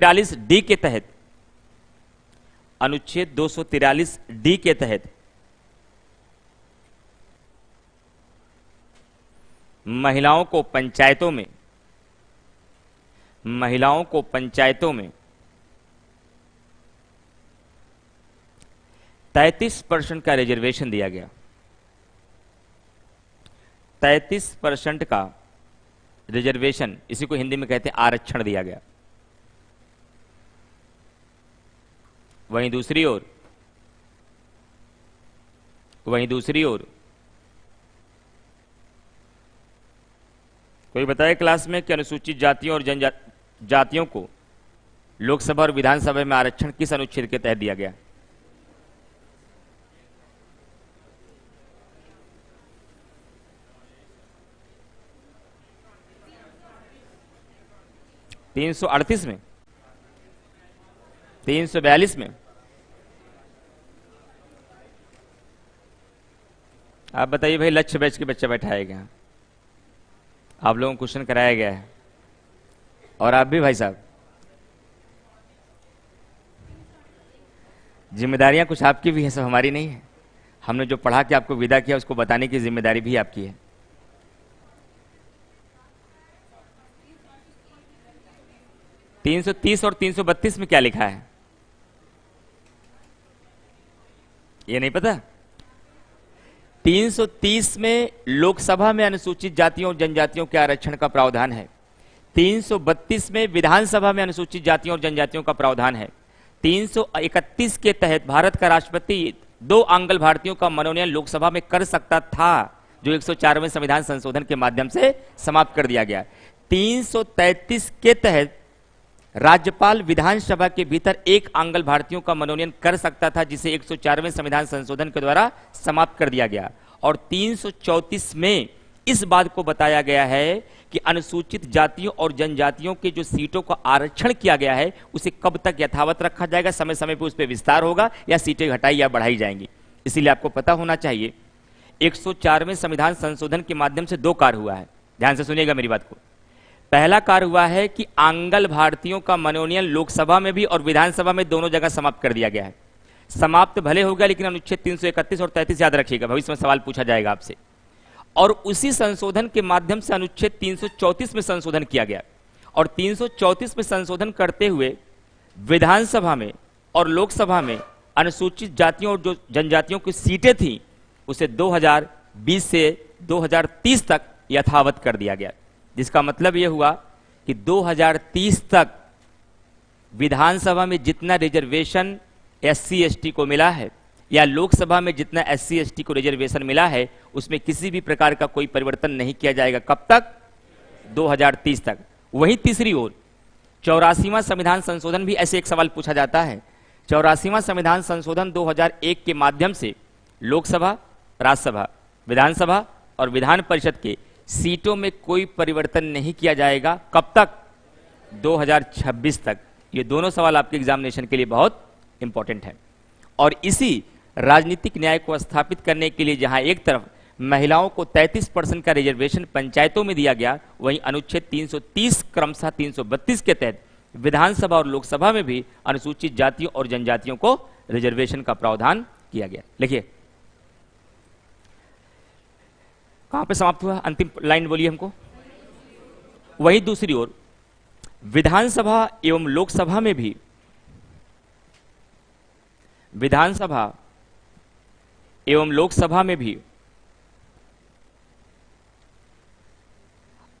243 D के तहत, अनुच्छेद 243 डी के तहत महिलाओं को पंचायतों में 33% का रिजर्वेशन दिया गया। 33% का रिजर्वेशन, इसी को हिंदी में कहते हैं आरक्षण, दिया गया। वहीं दूसरी ओर कोई बताए क्लास में कि अनुसूचित जातियों और जनजातियों को लोकसभा और विधानसभा में आरक्षण किस अनुच्छेद के तहत दिया गया? तीन 338 में, 342 में? आप बताइए भाई, लक्ष्य बैच के बच्चा बैठाया गया, आप लोगों को क्वेश्चन कराया गया है, और आप भी भाई साहब, जिम्मेदारियां कुछ आपकी भी हैं, सब हमारी नहीं है। हमने जो पढ़ा के आपको विदा किया उसको बताने की जिम्मेदारी भी आपकी है। तीन 330 और 332 में क्या लिखा है ये नहीं पता? 330 में लोकसभा में अनुसूचित जातियों और जनजातियों के आरक्षण का प्रावधान है। 332 में विधानसभा में अनुसूचित जातियों और जनजातियों का प्रावधान है। 331 के तहत भारत का राष्ट्रपति 2 आंग्ल भारतीयों का मनोनयन लोकसभा में कर सकता था, जो 104वें संविधान संशोधन के माध्यम से समाप्त कर दिया गया। 333 के तहत राज्यपाल विधानसभा के भीतर 1 आंग्ल भारतीयों का मनोनयन कर सकता था, जिसे 104वें संविधान संशोधन के द्वारा समाप्त कर दिया गया। और 334 में इस बात को बताया गया है कि अनुसूचित जातियों और जनजातियों के जो सीटों का आरक्षण किया गया है उसे कब तक यथावत रखा जाएगा, समय समय पर उस पर विस्तार होगा या सीटें घटाई या बढ़ाई जाएंगी। इसीलिए आपको पता होना चाहिए 104वें संविधान संशोधन के माध्यम से 2 कार्य हुआ है। ध्यान से सुनिएगा मेरी बात को। पहला कार्य हुआ है कि आंग्ल भारतीयों का मनोनयन लोकसभा में भी और विधानसभा में दोनों जगह समाप्त कर दिया गया है। समाप्त भले हो गया, लेकिन अनुच्छेद 331 और 33 याद रखिएगा, भविष्य में सवाल पूछा जाएगा आपसे। और उसी संशोधन के माध्यम से अनुच्छेद 334 में संशोधन किया गया, और 334 में संशोधन करते हुए विधानसभा में और लोकसभा में अनुसूचित जातियों और जो जनजातियों की सीटें थी उसे 2020 से 2030 तक यथावत कर दिया गया। जिसका मतलब यह हुआ कि 2030 तक विधानसभा में जितना रिजर्वेशन SC ST को मिला है या लोकसभा में जितना SC ST को रिजर्वेशन मिला है उसमें किसी भी प्रकार का कोई परिवर्तन नहीं किया जाएगा। कब तक? 2030 तक। वहीं तीसरी ओर 84वां संविधान संशोधन भी ऐसे एक सवाल पूछा जाता है। 84वां संविधान संशोधन 2001 के माध्यम से लोकसभा, राज्यसभा, विधानसभा और विधान परिषद के सीटों में कोई परिवर्तन नहीं किया जाएगा। कब तक? 2026 तक। ये दोनों सवाल आपके एग्जामिनेशन के लिए बहुत इंपॉर्टेंट है। और इसी राजनीतिक न्याय को स्थापित करने के लिए जहां एक तरफ महिलाओं को 33% का रिजर्वेशन पंचायतों में दिया गया, वहीं अनुच्छेद 330 क्रमशः 332 के तहत विधानसभा और लोकसभा में भी अनुसूचित जातियों और जनजातियों को रिजर्वेशन का प्रावधान किया गया। लिखिए कहां पे समाप्त हुआ? अंतिम लाइन बोलिए हमको। वहीं दूसरी ओर विधानसभा एवं लोकसभा में भी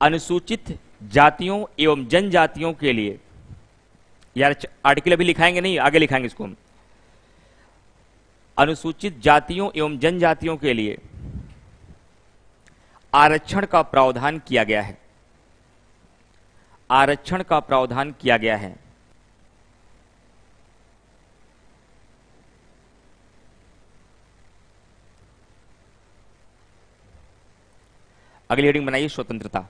अनुसूचित जातियों एवं जनजातियों के लिए, यार आर्टिकल अभी लिखाएंगे नहीं, आगे लिखाएंगे इसको हम। अनुसूचित जातियों एवं जनजातियों के लिए आरक्षण का प्रावधान किया गया है। आरक्षण का प्रावधान किया गया है। अगली हेडिंग बनाइए स्वतंत्रता।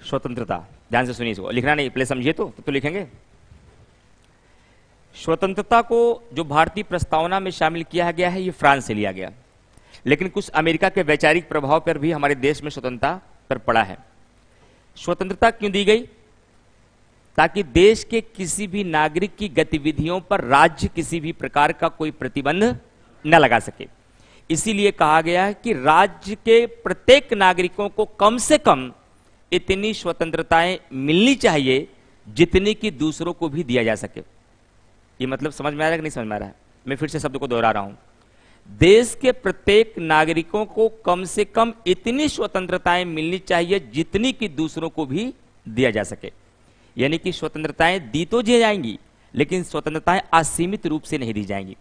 स्वतंत्रता ध्यान से सुनिए, इसको लिखना नहीं, पहले समझिए तो लिखेंगे। स्वतंत्रता को जो भारतीय प्रस्तावना में शामिल किया गया है, ये फ्रांस से लिया गया, लेकिन कुछ अमेरिका के वैचारिक प्रभाव पर भी हमारे देश में स्वतंत्रता पर पड़ा है। स्वतंत्रता क्यों दी गई? ताकि देश के किसी भी नागरिक की गतिविधियों पर राज्य किसी भी प्रकार का कोई प्रतिबंध न लगा सके। इसीलिए कहा गया है कि राज्य के प्रत्येक नागरिकों को कम से कम इतनी स्वतंत्रताएं मिलनी चाहिए जितनी कि दूसरों को भी दिया जा सके। ये मतलब समझ में आ रहा है कि नहीं समझ में आ रहा है? मैं फिर से शब्द को दोहरा रहा हूं। देश के प्रत्येक नागरिकों को कम से कम इतनी स्वतंत्रताएं मिलनी चाहिए जितनी कि दूसरों को भी दिया जा सके। यानी कि स्वतंत्रताएं दी तो दी जाएंगी, लेकिन स्वतंत्रताएं असीमित रूप से नहीं दी जाएंगी।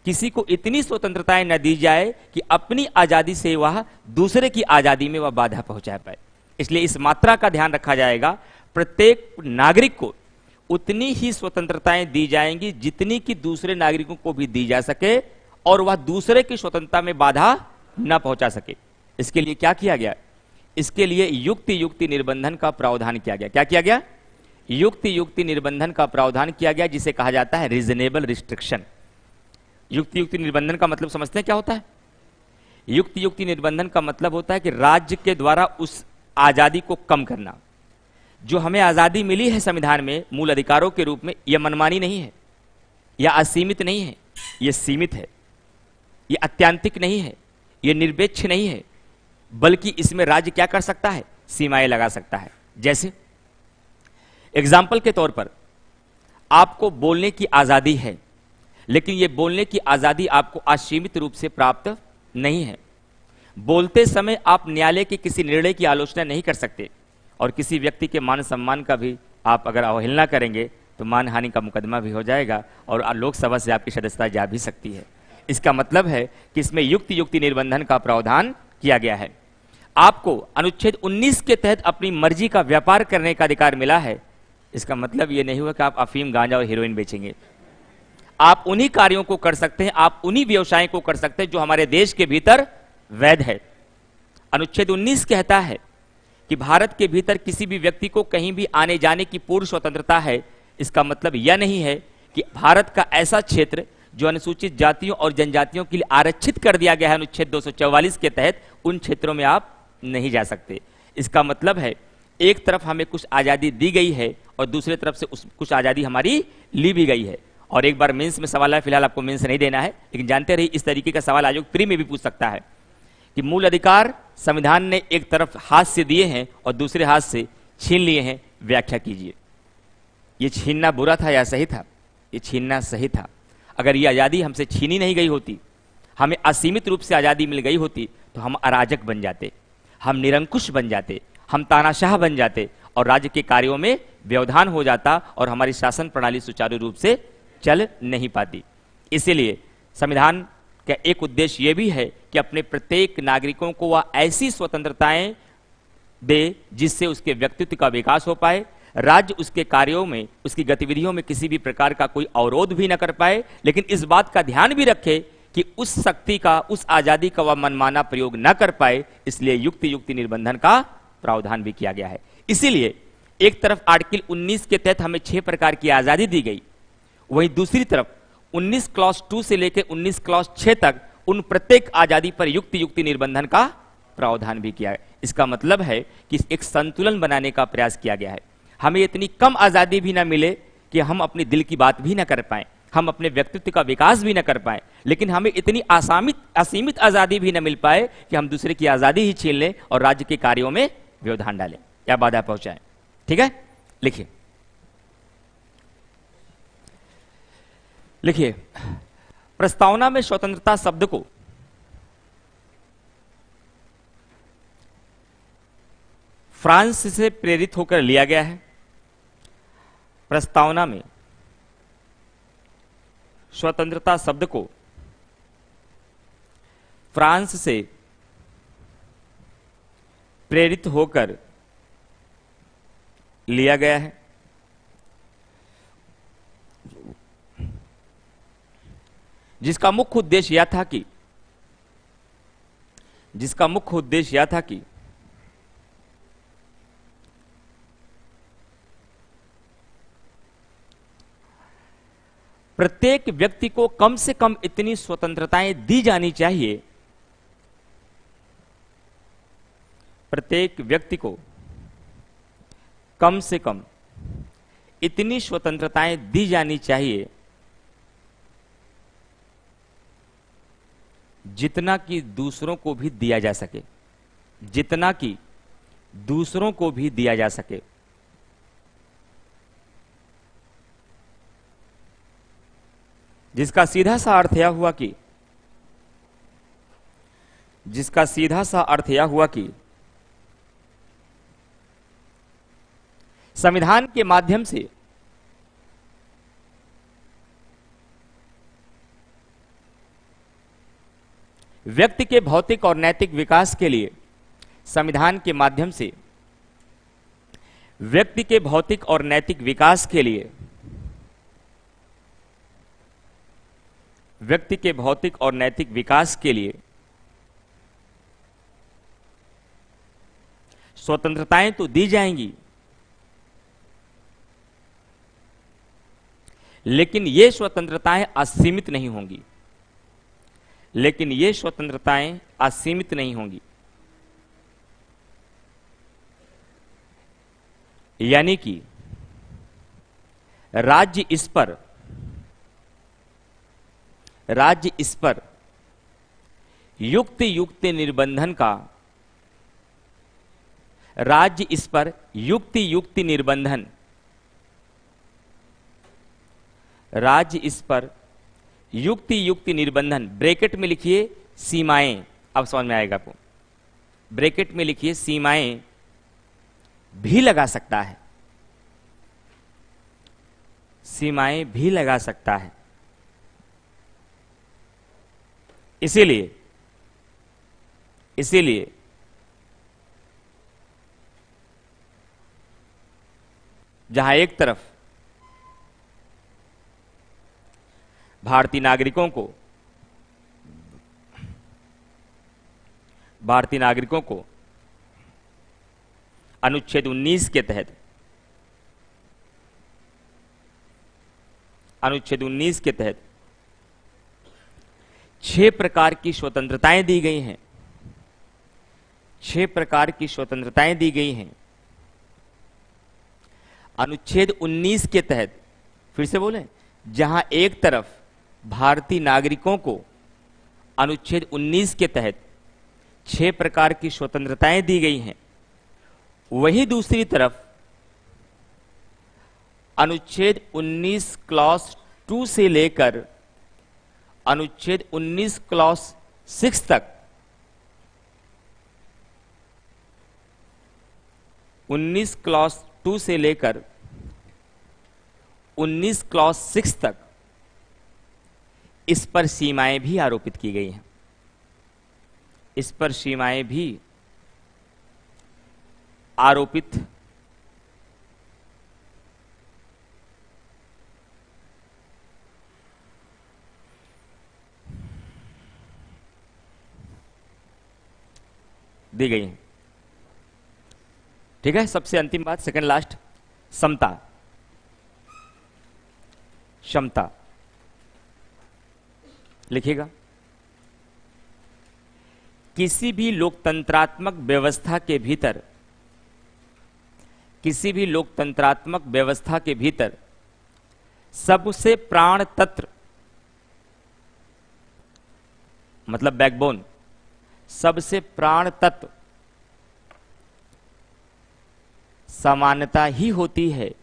किसी को इतनी स्वतंत्रताएं न दी जाए कि अपनी आजादी से वह दूसरे की आजादी में वह बाधा पहुंचा पाए। इसलिए इस मात्रा का ध्यान रखा जाएगा। प्रत्येक नागरिक को उतनी ही स्वतंत्रताएं दी जाएंगी जितनी कि दूसरे नागरिकों को भी दी जा सके और वह दूसरे की स्वतंत्रता में बाधा न पहुंचा सके। इसके लिए क्या किया गया? इसके लिए युक्ति युक्ति निर्बंधन का प्रावधान किया गया। क्या किया गया? युक्ति युक्ति निर्बंधन का प्रावधान किया गया, जिसे कहा जाता है रीजनेबल रिस्ट्रिक्शन। युक्ति युक्ति निर्बंधन का मतलब समझते हैं क्या होता है? युक्ति युक्ति निर्बंधन का मतलब होता है कि राज्य के द्वारा उस आजादी को कम करना। जो हमें आजादी मिली है संविधान में मूल अधिकारों के रूप में, यह मनमानी नहीं है या असीमित नहीं है, यह सीमित है, यह अत्यांतिक नहीं है, यह निरपेक्ष नहीं है, बल्कि इसमें राज्य क्या कर सकता है? सीमाएं लगा सकता है। जैसे एग्जाम्पल के तौर पर आपको बोलने की आजादी है, लेकिन यह बोलने की आजादी आपको असीमित रूप से प्राप्त नहीं है। बोलते समय आप न्यायालय के किसी निर्णय की आलोचना नहीं कर सकते, और किसी व्यक्ति के मान सम्मान का भी आप अगर अवहेलना करेंगे तो मानहानि का मुकदमा भी हो जाएगा और लोकसभा से आपकी सदस्यता जा भी सकती है। इसका मतलब है कि इसमें युक्ति युक्ति निर्बंधन का प्रावधान किया गया है। आपको अनुच्छेद 19 के तहत अपनी मर्जी का व्यापार करने का अधिकार मिला है। इसका मतलब यह नहीं हुआ कि आप अफीम, गांजा और हीरोइन बेचेंगे। आप उन्हीं कार्यों को कर सकते हैं, आप उन्हीं व्यवसाय को कर सकते हैं जो हमारे देश के भीतर वैध है। अनुच्छेद 19 कहता है कि भारत के भीतर किसी भी व्यक्ति को कहीं भी आने जाने की पूर्ण स्वतंत्रता है। इसका मतलब यह नहीं है कि भारत का ऐसा क्षेत्र जो अनुसूचित जातियों और जनजातियों के लिए आरक्षित कर दिया गया है अनुच्छेद 244 के तहत, उन क्षेत्रों में आप नहीं जा सकते। इसका मतलब है एक तरफ हमें कुछ आजादी दी गई है और दूसरी तरफ से कुछ आजादी हमारी ली भी गई है। और एक बार मेंस में सवाल है, फिलहाल आपको मेंस नहीं देना है, लेकिन जानते रहिए इस तरीके का सवाल आयोग प्री में भी पूछ सकता है कि मूल अधिकार संविधान ने एक तरफ हाथ से दिए हैं और दूसरे हाथ से छीन लिए हैं। व्याख्या कीजिए। ये छीनना बुरा था या सही था? ये छीनना सही था। अगर ये आजादी हमसे छीनी नहीं गई होती, हमें असीमित रूप से आजादी मिल गई होती, तो हम अराजक बन जाते, हम निरंकुश बन जाते, हम तानाशाह बन जाते और राज्य के कार्यों में व्यवधान हो जाता और हमारी शासन प्रणाली सुचारू रूप से चल नहीं पाती। इसीलिए संविधान का एक उद्देश्य यह भी है कि अपने प्रत्येक नागरिकों को वह ऐसी स्वतंत्रताएं दे जिससे उसके व्यक्तित्व का विकास हो पाए, राज्य उसके कार्यों में, उसकी गतिविधियों में किसी भी प्रकार का कोई अवरोध भी न कर पाए, लेकिन इस बात का ध्यान भी रखे कि उस शक्ति का, उस आजादी का वह मनमाना प्रयोग न कर पाए। इसलिए युक्ति युक्ति निर्बंधन का प्रावधान भी किया गया है। इसीलिए एक तरफ आर्टिकल 19 के तहत हमें 6 प्रकार की आजादी दी गई, वहीं दूसरी तरफ 19 क्लॉज 2 से लेकर 19 क्लॉज 6 तक उन प्रत्येक आजादी पर युक्ति युक्ति निर्बंधन का प्रावधान भी किया है। इसका मतलब है कि एक संतुलन बनाने का प्रयास किया गया है। हमें इतनी कम आजादी भी ना मिले कि हम अपने दिल की बात भी ना कर पाए, हम अपने व्यक्तित्व का विकास भी ना कर पाए, लेकिन हमें इतनी असीमित आजादी भी ना मिल पाए कि हम दूसरे की आजादी ही छीन लें और राज्य के कार्यों में व्यवधान डालें या बाधा पहुंचाएं। ठीक है, लिखिए लिखिए प्रस्तावना में स्वतंत्रता शब्द को फ्रांस से प्रेरित होकर लिया गया है। प्रस्तावना में स्वतंत्रता शब्द को फ्रांस से प्रेरित होकर लिया गया है। जिसका मुख्य उद्देश्य यह था कि प्रत्येक व्यक्ति को कम से कम इतनी स्वतंत्रताएं दी जानी चाहिए, प्रत्येक व्यक्ति को कम से कम इतनी स्वतंत्रताएं दी जानी चाहिए जितना कि दूसरों को भी दिया जा सके, जितना कि दूसरों को भी दिया जा सके। जिसका सीधा सा अर्थ यह हुआ कि संविधान के माध्यम से व्यक्ति के भौतिक और नैतिक विकास के लिए, संविधान के माध्यम से व्यक्ति के भौतिक और नैतिक विकास के लिए, व्यक्ति के भौतिक और नैतिक विकास के लिए स्वतंत्रताएं तो दी जाएंगी, लेकिन ये स्वतंत्रताएं असीमित नहीं होंगी, लेकिन ये स्वतंत्रताएं असीमित नहीं होंगी। यानी कि राज्य इस पर युक्त निर्बंधन का, राज्य इस पर युक्त निर्बंधन, राज्य इस पर युक्त निर्बंधन, ब्रैकेट में लिखिए सीमाएं, अब समझ में आएगा आपको, ब्रैकेट में लिखिए सीमाएं भी लगा सकता है, सीमाएं भी लगा सकता है। इसीलिए जहां एक तरफ भारतीय नागरिकों को अनुच्छेद 19 के तहत 6 प्रकार की स्वतंत्रताएं दी गई हैं, 6 प्रकार की स्वतंत्रताएं दी गई हैं। अनुच्छेद 19 के तहत, फिर से बोलें, जहां एक तरफ भारतीय नागरिकों को अनुच्छेद 19 के तहत 6 प्रकार की स्वतंत्रताएं दी गई हैं, वहीं दूसरी तरफ अनुच्छेद 19 क्लॉज 2 से लेकर अनुच्छेद 19 क्लॉज 6 तक 19 क्लॉज 2 से लेकर 19 क्लॉज 6 तक इस पर सीमाएं भी आरोपित की गई हैं, इस पर सीमाएं भी आरोपित दी गई हैं। ठीक है, सबसे अंतिम बात, सेकंड लास्ट, समता, क्षमता लिखिएगा। किसी भी लोकतंत्रात्मक व्यवस्था के भीतर, किसी भी लोकतंत्रात्मक व्यवस्था के भीतर सबसे प्राण तत्व, मतलब बैकबोन, सबसे प्राण तत्व समानता ही होती है,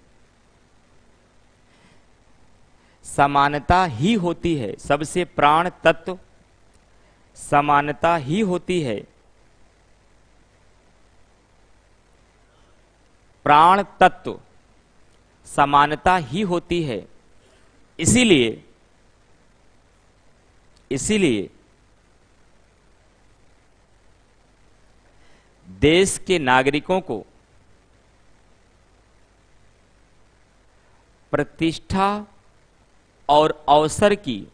समानता ही होती है, सबसे प्राण तत्व समानता ही होती है। प्राण तत्व समानता ही होती है। इसीलिए देश के नागरिकों को प्रतिष्ठा और अवसर की,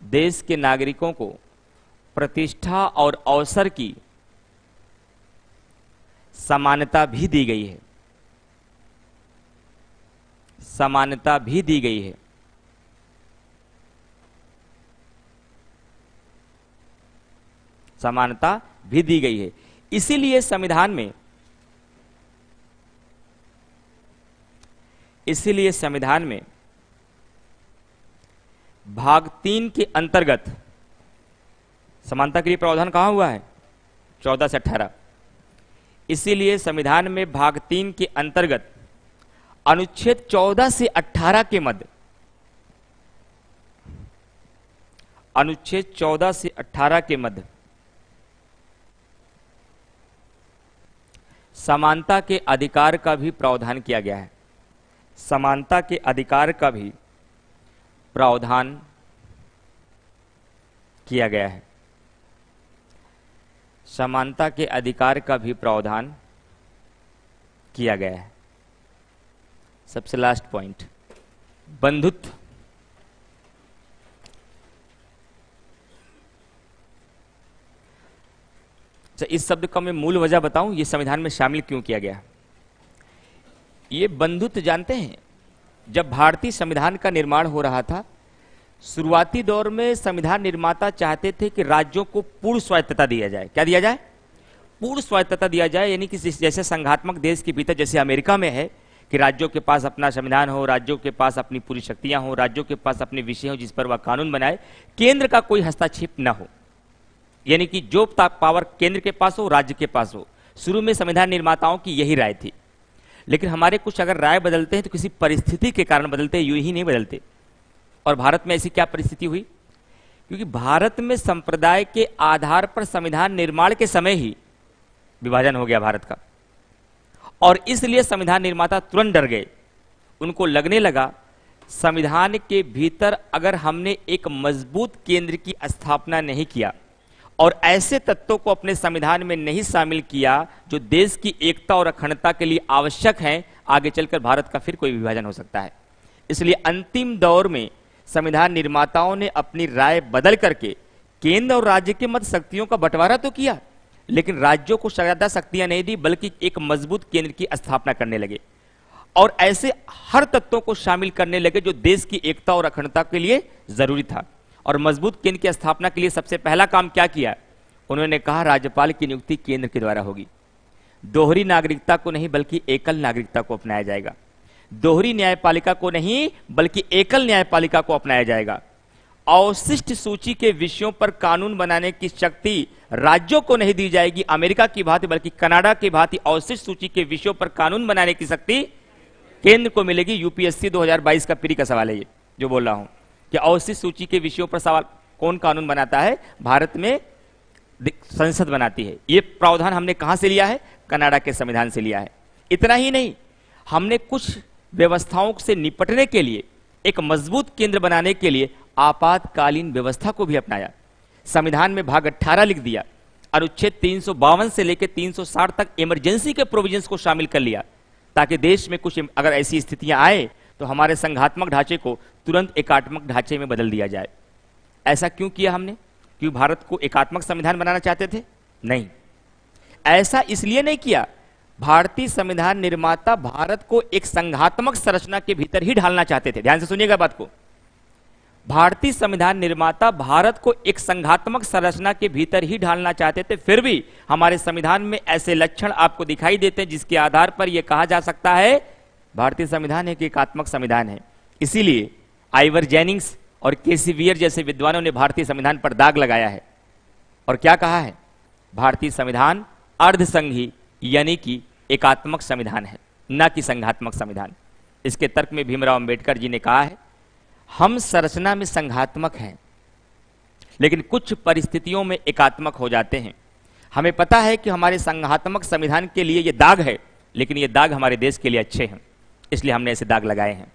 देश के नागरिकों को प्रतिष्ठा और अवसर की समानता भी दी गई है, समानता भी दी गई है। समानता भी दी गई है। इसीलिए संविधान में इसीलिए संविधान में भाग 3 के अंतर्गत समानता के लिए प्रावधान कहां हुआ है? 14 से 18। इसीलिए संविधान में भाग 3 के अंतर्गत अनुच्छेद 14 से 18 के मध्य, अनुच्छेद 14 से 18 के मध्य समानता के अधिकार का भी प्रावधान किया गया है। समानता के अधिकार का भी प्रावधान किया गया है। समानता के अधिकार का भी प्रावधान किया गया है। सबसे लास्ट पॉइंट, बंधुत्व। इस शब्द का मैं मूल वजह बताऊं, ये संविधान में शामिल क्यों किया गया। ये बंधुत्व जानते हैं, जब भारतीय संविधान का निर्माण हो रहा था, शुरुआती दौर में संविधान निर्माता चाहते थे कि राज्यों को पूर्ण स्वायत्तता दिया जाए। क्या दिया जाए? पूर्ण स्वायत्तता दिया जाए, यानी कि जैसे संघात्मक देश के भीतर जैसे अमेरिका में है कि राज्यों के पास अपना संविधान हो, राज्यों के पास अपनी पूरी शक्तियां हो, राज्यों के पास अपने विषय हो जिस पर वह कानून बनाए, केंद्र का कोई हस्तक्षेप न हो, यानी कि जो पावर केंद्र के पास हो राज्य के पास हो। शुरू में संविधान निर्माताओं की यही राय थी, लेकिन हमारे कुछ अगर राय बदलते हैं तो किसी परिस्थिति के कारण बदलते हैं, यूं ही नहीं बदलते। और भारत में ऐसी क्या परिस्थिति हुई? क्योंकि भारत में संप्रदाय के आधार पर संविधान निर्माण के समय ही विभाजन हो गया भारत का, और इसलिए संविधान निर्माता तुरंत डर गए। उनको लगने लगा संविधान के भीतर अगर हमने एक मजबूत केंद्र की स्थापना नहीं किया और ऐसे तत्वों को अपने संविधान में नहीं शामिल किया जो देश की एकता और अखंडता के लिए आवश्यक हैं, आगे चलकर भारत का फिर कोई विभाजन हो सकता है। इसलिए अंतिम दौर में संविधान निर्माताओं ने अपनी राय बदल करके केंद्र और राज्य के मध्य शक्तियों का बंटवारा तो किया, लेकिन राज्यों को ज्यादा शक्तियां नहीं दी, बल्कि एक मजबूत केंद्र की स्थापना करने लगे और ऐसे हर तत्वों को शामिल करने लगे जो देश की एकता और अखंडता के लिए जरूरी था। और मजबूत केंद्र की स्थापना के लिए सबसे पहला काम क्या किया? उन्होंने कहा राज्यपाल की नियुक्ति केंद्र के द्वारा होगी। दोहरी नागरिकता को नहीं बल्कि एकल नागरिकता को अपनाया जाएगा। दोहरी न्यायपालिका को नहीं बल्कि एकल न्यायपालिका को अपनाया जाएगा। अवशिष्ट सूची के विषयों पर कानून बनाने की शक्ति राज्यों को नहीं दी जाएगी अमेरिका की भांति, बल्कि कनाडा की भांति अवशिष्ट सूची के विषयों पर कानून बनाने की शक्ति केंद्र को मिलेगी। यूपीएससी 2022 का प्री का सवाल है ये जो बोल रहा हूं कि अवशिष्ट सूची के विषयों पर सवाल कौन कानून बनाता है? भारत में संसद बनाती है। ये प्रावधान हमने कहां से लिया है? कनाडा के संविधान से लिया है। इतना ही नहीं, हमने कुछ व्यवस्थाओं से निपटने के लिए, एक मजबूत केंद्र बनाने के लिए आपातकालीन व्यवस्था को भी अपनाया। संविधान में भाग 18 लिख दिया, अनुच्छेद 352 से लेकर 360 तक इमरजेंसी के प्रोविजंस को शामिल कर लिया, ताकि देश में कुछ अगर ऐसी स्थितियां आए तो हमारे संघात्मक ढांचे को तुरंत एकात्मक ढांचे में बदल दिया जाए। ऐसा क्यों किया हमने? क्यों भारत को एकात्मक संविधान बनाना चाहते थे? नहीं, ऐसा इसलिए नहीं किया। भारतीय संविधान निर्माता भारत को एक संघात्मक संरचना के भीतर ही ढालना चाहते थे। ध्यान से सुनिएगा बात को। भारतीय संविधान निर्माता भारत को एक संघात्मक संरचना के भीतर ही ढालना चाहते थे। फिर भी हमारे संविधान में ऐसे लक्षण आपको दिखाई देते हैं जिसके आधार पर यह कहा जा सकता है भारतीय संविधान एक एकात्मक संविधान है। इसीलिए आइवर जेनिंग्स और केसीवियर जैसे विद्वानों ने भारतीय संविधान पर दाग लगाया है और क्या कहा है? भारतीय संविधान अर्धसंघी यानी कि एकात्मक संविधान है, न कि संघात्मक संविधान। इसके तर्क में भीमराव अंबेडकर जी ने कहा है, हम संरचना में संघात्मक हैं लेकिन कुछ परिस्थितियों में एकात्मक हो जाते हैं। हमें पता है कि हमारे संघात्मक संविधान के लिए ये दाग है, लेकिन ये दाग हमारे देश के लिए अच्छे हैं, इसलिए हमने ऐसे दाग लगाए हैं।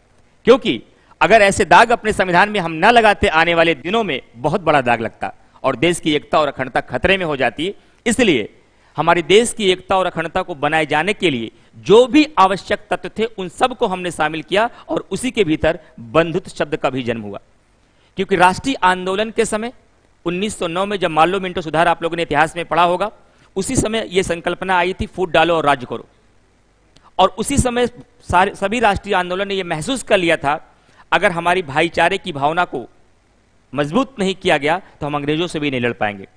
क्योंकि अगर ऐसे दाग अपने संविधान में हम न लगाते, आने वाले दिनों में बहुत बड़ा दाग लगता और देश की एकता और अखंडता खतरे में हो जाती। इसलिए हमारे देश की एकता और अखंडता को बनाए जाने के लिए जो भी आवश्यक तत्व थे उन सब को हमने शामिल किया और उसी के भीतर बंधुत्व शब्द का भी जन्म हुआ। क्योंकि राष्ट्रीय आंदोलन के समय 1909 में जब माल्लो मिंटो सुधार आप लोगों ने इतिहास में पढ़ा होगा, उसी समय यह संकल्पना आई थी फूट डालो और राज्य करो। और उसी समय सभी राष्ट्रीय आंदोलन ने यह महसूस कर लिया था अगर हमारी भाईचारे की भावना को मजबूत नहीं किया गया तो हम अंग्रेजों से भी नहीं लड़ पाएंगे।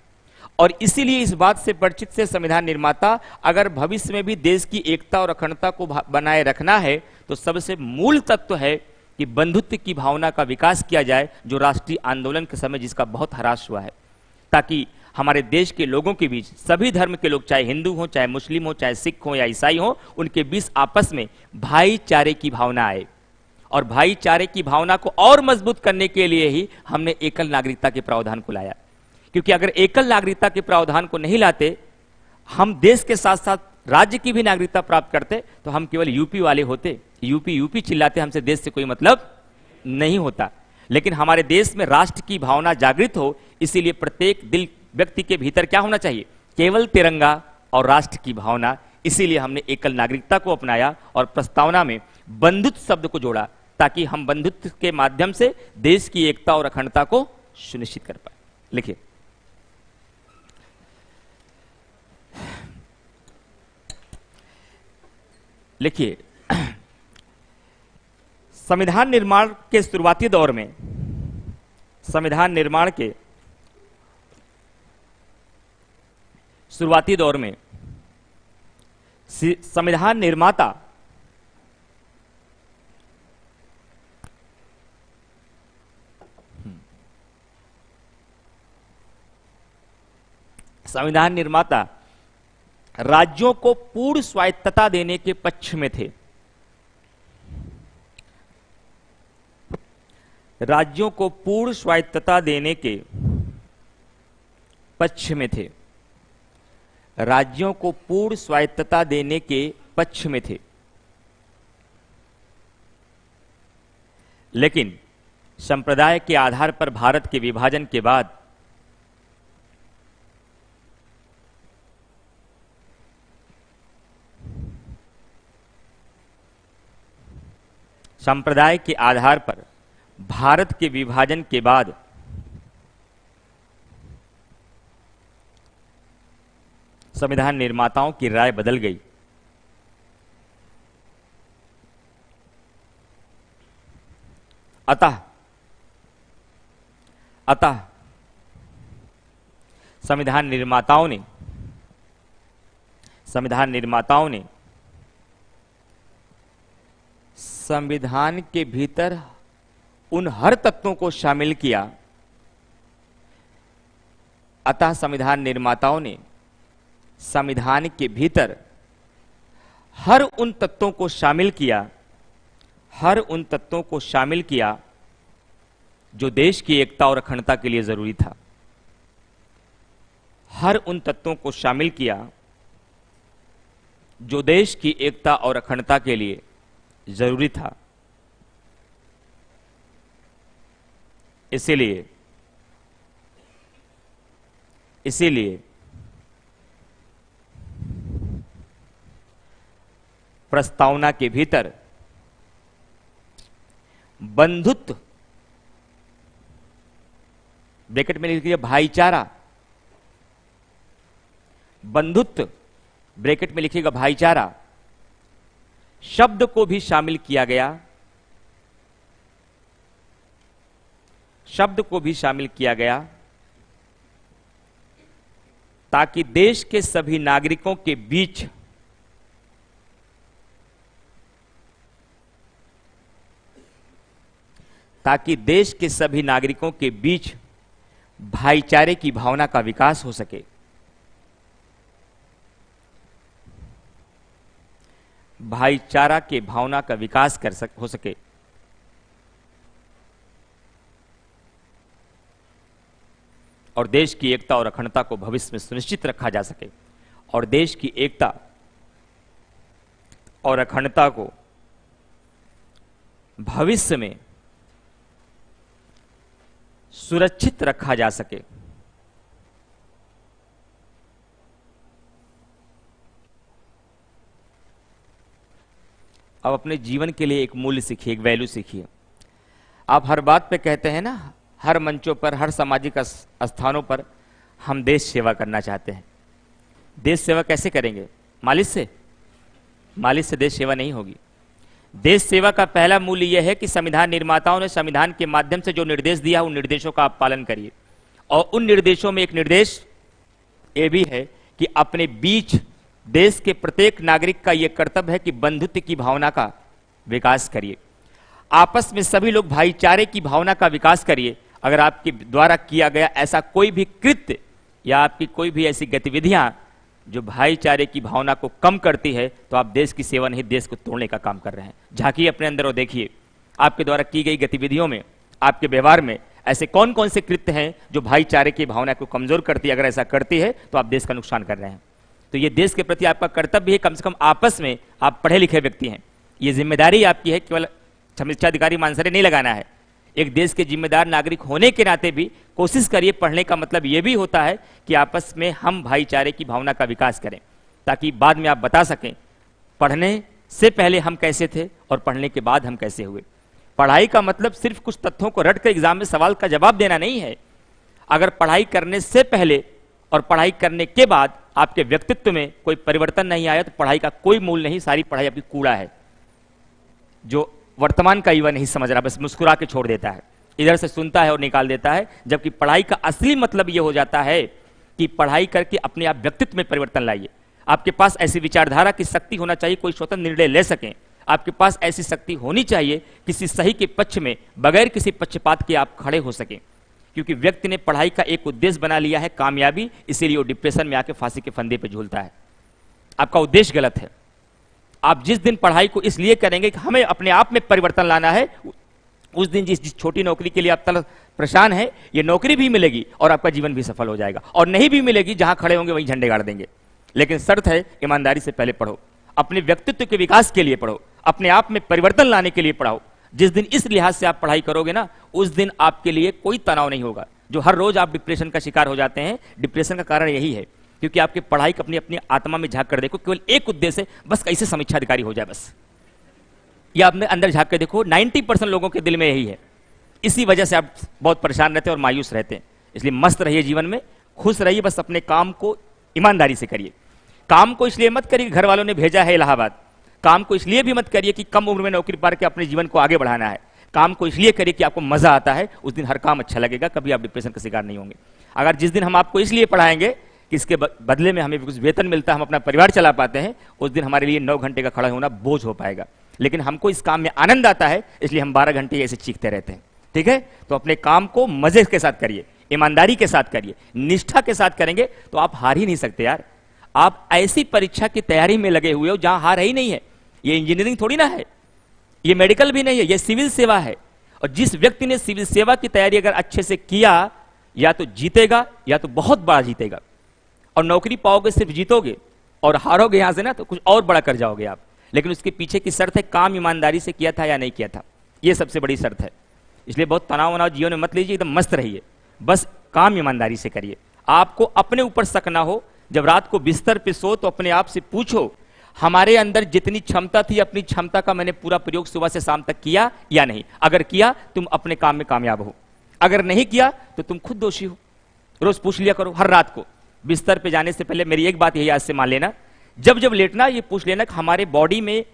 और इसीलिए इस बात से परिचित से संविधान निर्माता, अगर भविष्य में भी देश की एकता और अखंडता को बनाए रखना है तो सबसे मूल तत्व है कि बंधुत्व की भावना का विकास किया जाए, जो राष्ट्रीय आंदोलन के समय जिसका बहुत ह्रास हुआ है, ताकि हमारे देश के लोगों के बीच, सभी धर्म के लोग, चाहे हिंदू हो, चाहे मुस्लिम हो, चाहे सिख हो या ईसाई हो, उनके बीच आपस में भाईचारे की भावना आए। और भाईचारे की भावना को और मजबूत करने के लिए ही हमने एकल नागरिकता के प्रावधान को लाया। क्योंकि अगर एकल नागरिकता के प्रावधान को नहीं लाते, हम देश के साथ साथ राज्य की भी नागरिकता प्राप्त करते, तो हम केवल यूपी वाले होते, यूपी यूपी चिल्लाते, हमसे देश से कोई मतलब नहीं होता। लेकिन हमारे देश में राष्ट्र की भावना जागृत हो, इसीलिए प्रत्येक दिल व्यक्ति के भीतर क्या होना चाहिए? केवल तिरंगा और राष्ट्र की भावना। इसीलिए हमने एकल नागरिकता को अपनाया और प्रस्तावना में बंधुत्व शब्द को जोड़ा, ताकि हम बंधुत्व के माध्यम से देश की एकता और अखंडता को सुनिश्चित कर पाए। लिखिए, लिखिए, संविधान निर्माण के शुरुआती दौर में, संविधान निर्माण के शुरुआती दौर में संविधान निर्माता राज्यों को पूर्ण स्वायत्तता देने के पक्ष में थे। राज्यों को पूर्ण स्वायत्तता देने के पक्ष में थे। राज्यों को पूर्ण स्वायत्तता देने के पक्ष में थे। लेकिन संप्रदाय के आधार पर भारत के विभाजन के बाद संप्रदाय के आधार पर भारत के विभाजन के बाद संविधान निर्माताओं की राय बदल गई। अतः संविधान निर्माताओं ने संविधान के भीतर उन हर तत्वों को शामिल किया। अतः संविधान निर्माताओं ने संविधान के भीतर हर उन तत्वों को शामिल किया, जो देश की एकता और अखंडता के लिए जरूरी था। हर उन तत्वों को शामिल किया जो देश की एकता और अखंडता के लिए जरूरी था। इसीलिए प्रस्तावना के भीतर बंधुत्व, ब्रैकेट में लिख लीजिए भाईचारा, बंधुत्व ब्रैकेट में लिखिएगा भाईचारा शब्द को भी शामिल किया गया। शब्द को भी शामिल किया गया ताकि देश के सभी नागरिकों के बीच भाईचारे की भावना का विकास हो सके। भाईचारा के भावना का विकास हो सके। और देश की एकता और अखंडता को भविष्य में सुनिश्चित रखा जा सके। और देश की एकता और अखंडता को भविष्य में सुरक्षित रखा जा सके। अब अपने जीवन के लिए एक मूल्य सीखिए, एक वैल्यू सीखिए। आप हर बात पे कहते हैं ना, हर मंचों पर, हर सामाजिक स्थानों पर हम देश सेवा करना चाहते हैं। देश सेवा कैसे करेंगे? मालिश से? मालिश से देश सेवा नहीं होगी। देश सेवा का पहला मूल्य यह है कि संविधान निर्माताओं ने संविधान के माध्यम से जो निर्देश दिया, उन निर्देशों का आप पालन करिए। और उन निर्देशों में एक निर्देश ये भी है कि अपने बीच देश के प्रत्येक नागरिक का यह कर्तव्य है कि बंधुत्व की भावना का विकास करिए। आपस में सभी लोग भाईचारे की भावना का विकास करिए। अगर आपके द्वारा किया गया ऐसा कोई भी कृत्य या आपकी कोई भी ऐसी गतिविधियां जो भाईचारे की भावना को कम करती है, तो आप देश की सेवा नहीं, देश को तोड़ने का काम कर रहे हैं। झांकिए अपने अंदर और देखिए आपके द्वारा की गई गतिविधियों में, आपके व्यवहार में ऐसे कौन कौन से कृत्य हैं जो भाईचारे की भावना को कमजोर करती है। अगर ऐसा करती है तो आप देश का नुकसान कर रहे हैं। तो ये देश के प्रति आपका कर्तव्य है। कम से कम आपस में आप पढ़े लिखे व्यक्ति हैं, ये जिम्मेदारी आपकी है। केवल समीक्षाधिकारी मानसरे नहीं लगाना है। एक देश के जिम्मेदार नागरिक होने के नाते भी कोशिश करिए। पढ़ने का मतलब यह भी होता है कि आपस में हम भाईचारे की भावना का विकास करें, ताकि बाद में आप बता सकें पढ़ने से पहले हम कैसे थे और पढ़ने के बाद हम कैसे हुए। पढ़ाई का मतलब सिर्फ कुछ तथ्यों को रट कर एग्जाम में सवाल का जवाब देना नहीं है। अगर पढ़ाई करने से पहले और पढ़ाई करने के बाद आपके व्यक्तित्व में कोई परिवर्तन नहीं आया तो पढ़ाई का कोई मूल नहीं, सारी पढ़ाई आपकी कूड़ा है। जो वर्तमान का युवा नहीं समझ रहा, बस मुस्कुरा के छोड़ देता है, इधर से सुनता है और निकाल देता है। जबकि पढ़ाई का असली मतलब यह हो जाता है कि पढ़ाई करके अपने आप व्यक्तित्व में परिवर्तन लाइए। आपके पास ऐसी विचारधारा की शक्ति होना चाहिए, कोई स्वतंत्र निर्णय ले सकें। आपके पास ऐसी शक्ति होनी चाहिए किसी सही के पक्ष में बगैर किसी पक्षपात के आप खड़े हो सकें। क्योंकि व्यक्ति ने पढ़ाई का एक उद्देश्य बना लिया है कामयाबी, इसीलिए वो डिप्रेशन में आके फांसी के फंदे पे झूलता है। आपका उद्देश्य गलत है। आप जिस दिन पढ़ाई को इसलिए करेंगे कि हमें अपने आप में परिवर्तन लाना है, उस दिन जिस छोटी नौकरी के लिए आप परेशान है, ये नौकरी भी मिलेगी और आपका जीवन भी सफल हो जाएगा। और नहीं भी मिलेगी, जहां खड़े होंगे वहीं झंडे गाड़ देंगे। लेकिन शर्त है ईमानदारी से पहले पढ़ो, अपने व्यक्तित्व के विकास के लिए पढ़ो, अपने आप में परिवर्तन लाने के लिए पढ़ाओ। जिस दिन इस लिहाज से आप पढ़ाई करोगे ना, उस दिन आपके लिए कोई तनाव नहीं होगा। जो हर रोज आप डिप्रेशन का शिकार हो जाते हैं, डिप्रेशन का कारण यही है क्योंकि आपकी पढ़ाई को अपनी अपनी आत्मा में झांक कर देखो। केवल एक उद्देश्य है, बस कैसे समीक्षा अधिकारी हो जाए, बस ये अपने अंदर झांक कर देखो। 90% लोगों के दिल में यही है। इसी वजह से आप बहुत परेशान रहते हैं और मायूस रहते हैं। इसलिए मस्त रहिए, जीवन में खुश रहिए, बस अपने काम को ईमानदारी से करिए। काम को इसलिए मत करिए घर वालों ने भेजा है इलाहाबाद। काम को इसलिए भी मत करिए कि कम उम्र में नौकरी पा के अपने जीवन को आगे बढ़ाना है। काम को इसलिए करिए कि आपको मजा आता है, उस दिन हर काम अच्छा लगेगा, कभी आप डिप्रेशन का शिकार नहीं होंगे। अगर जिस दिन हम आपको इसलिए पढ़ाएंगे कि इसके बदले में हमें कुछ वेतन मिलता है, हम अपना परिवार चला पाते हैं, उस दिन हमारे लिए 9 घंटे का खड़ा होना बोझ हो पाएगा। लेकिन हमको इस काम में आनंद आता है, इसलिए हम 12 घंटे ऐसे चीखते रहते हैं। ठीक है, तो अपने काम को मजे के साथ करिए, ईमानदारी के साथ करिए, निष्ठा के साथ करेंगे तो आप हार ही नहीं सकते यार। आप ऐसी परीक्षा की तैयारी में लगे हुए हो जहां हार ही नहीं है। ये इंजीनियरिंग थोड़ी ना है, ये मेडिकल भी नहीं है, ये सिविल सेवा है। और जिस व्यक्ति ने सिविल सेवा की तैयारी अगर अच्छे से किया, या तो जीतेगा या तो बहुत बड़ा जीतेगा। और नौकरी पाओगे सिर्फ जीतोगे, और हारोगे यहां से ना तो कुछ और बड़ा कर जाओगे आप। लेकिन उसके पीछे की शर्त है काम ईमानदारी से किया था या नहीं किया था, यह सबसे बड़ी शर्त है। इसलिए बहुत तनाव वनाव जीवन में मत लीजिए, एकदम मस्त रहिए, बस काम ईमानदारी से करिए। आपको अपने ऊपर शक ना हो। जब रात को बिस्तर पे सो तो अपने आप से पूछो, हमारे अंदर जितनी क्षमता थी, अपनी क्षमता का मैंने पूरा प्रयोग सुबह से शाम तक किया या नहीं। अगर किया, तुम अपने काम में कामयाब हो। अगर नहीं किया तो तुम खुद दोषी हो। रोज पूछ लिया करो, हर रात को बिस्तर पे जाने से पहले मेरी एक बात यही आज से मान लेना, जब जब लेटना ये पूछ लेना कि हमारे बॉडी में,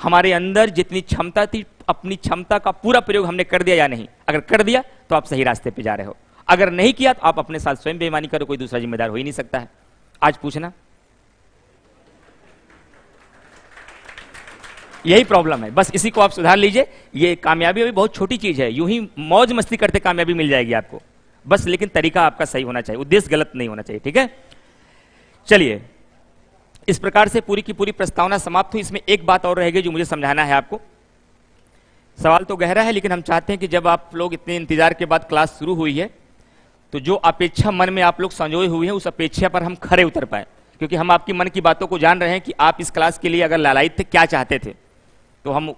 हमारे अंदर जितनी क्षमता थी, अपनी क्षमता का पूरा प्रयोग हमने कर दिया या नहीं। अगर कर दिया तो आप सही रास्ते पे जा रहे हो, अगर नहीं किया तो आप अपने साथ स्वयं बेईमानी करो, कोई दूसरा जिम्मेदार हो ही नहीं सकता है। आज पूछना, यही प्रॉब्लम है, बस इसी को आप सुधार लीजिए। ये कामयाबी अभी बहुत छोटी चीज है, यूं ही मौज मस्ती करते कामयाबी मिल जाएगी आपको बस, लेकिन तरीका आपका सही होना चाहिए, उद्देश्य गलत नहीं होना चाहिए। ठीक है, चलिए इस प्रकार से पूरी की पूरी प्रस्तावना समाप्त हुई। इसमें एक बात और रहेगी जो मुझे समझाना है आपको। सवाल तो गहरा है, लेकिन हम चाहते हैं कि जब आप लोग इतने इंतजार के बाद क्लास शुरू हुई है, तो जो अपेक्षा मन में आप लोग संजोए हुए हैं, उस अपेक्षा पर हम खरे उतर पाए। क्योंकि हम आपकी मन की बातों को जान रहे हैं कि आप इस क्लास के लिए अगर लालायित थे, क्या चाहते थे, तो हम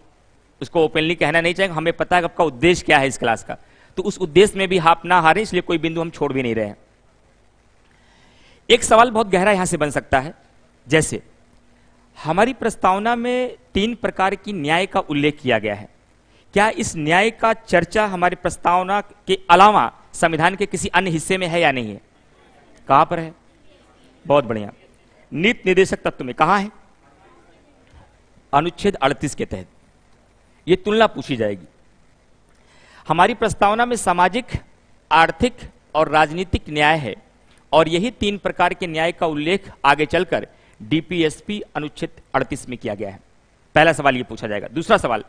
उसको ओपनली कहना नहीं चाहेंगे। हमें पता है आपका उद्देश्य क्या है इस क्लास का, तो उस उद्देश्य में भी आप ना हारें, इसलिए कोई बिंदु हम छोड़ भी नहीं रहे हैं। एक सवाल बहुत गहरा यहां से बन सकता है, जैसे हमारी प्रस्तावना में 3 प्रकार की न्याय का उल्लेख किया गया है। क्या इस न्याय का चर्चा हमारी प्रस्तावना के अलावा संविधान के किसी अन्य हिस्से में है या नहीं है? कहां पर है? बहुत बढ़िया, नीति निर्देशक तत्व में कहां है? अनुच्छेद 38 के तहत यह तुलना पूछी जाएगी। हमारी प्रस्तावना में सामाजिक, आर्थिक और राजनीतिक न्याय है, और यही 3 प्रकार के न्याय का उल्लेख आगे चलकर डीपीएसपी अनुच्छेद 38 में किया गया है। पहला सवाल ये पूछा जाएगा। दूसरा सवाल,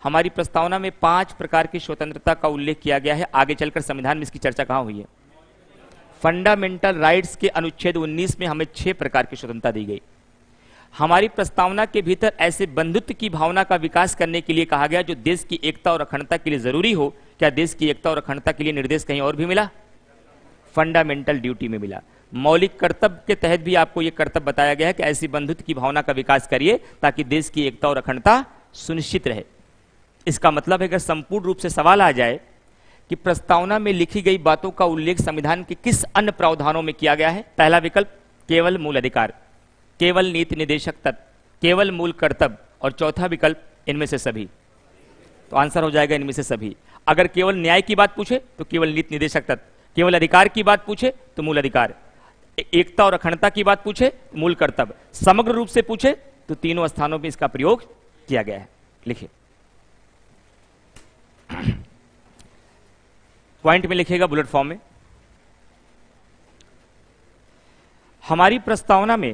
हमारी प्रस्तावना में 5 प्रकार की स्वतंत्रता का उल्लेख किया गया है, आगे चलकर संविधान में इसकी चर्चा कहां हुई है? फंडामेंटल राइट्स के अनुच्छेद 19 में हमें 6 प्रकार की स्वतंत्रता दी गई। हमारी प्रस्तावना के भीतर ऐसे बंधुत्व की भावना का विकास करने के लिए कहा गया जो देश की एकता और अखंडता के लिए जरूरी हो। क्या देश की एकता और अखंडता के लिए निर्देश कहीं और भी मिला? फंडामेंटल ड्यूटी में मिला। मौलिक कर्तव्य के तहत भी आपको यह कर्तव्य बताया गया है कि ऐसी बंधुत्व की भावना का विकास करिए ताकि देश की एकता और अखंडता सुनिश्चित रहे। इसका मतलब है कि संपूर्ण रूप से सवाल आ जाए कि प्रस्तावना में लिखी गई बातों का उल्लेख संविधान के किस अन्य प्रावधानों में किया गया है? पहला विकल्प केवल मूल अधिकार, केवल नीति निदेशक तत्व, केवल मूल कर्तव्य, और चौथा विकल्प इनमें से सभी। तो आंसर हो जाएगा इनमें से सभी। अगर केवल न्याय की बात पूछे तो केवल नीति निदेशक तत्व, केवल अधिकार की बात पूछे तो मूल अधिकार, एकता और अखंडता की बात पूछे तो मूल कर्तव्य, समग्र रूप से पूछे तो तीनों स्थानों में इसका प्रयोग किया गया है। लिखिए, पॉइंट में लिखिएगा बुलेट फॉर्म में। हमारी प्रस्तावना में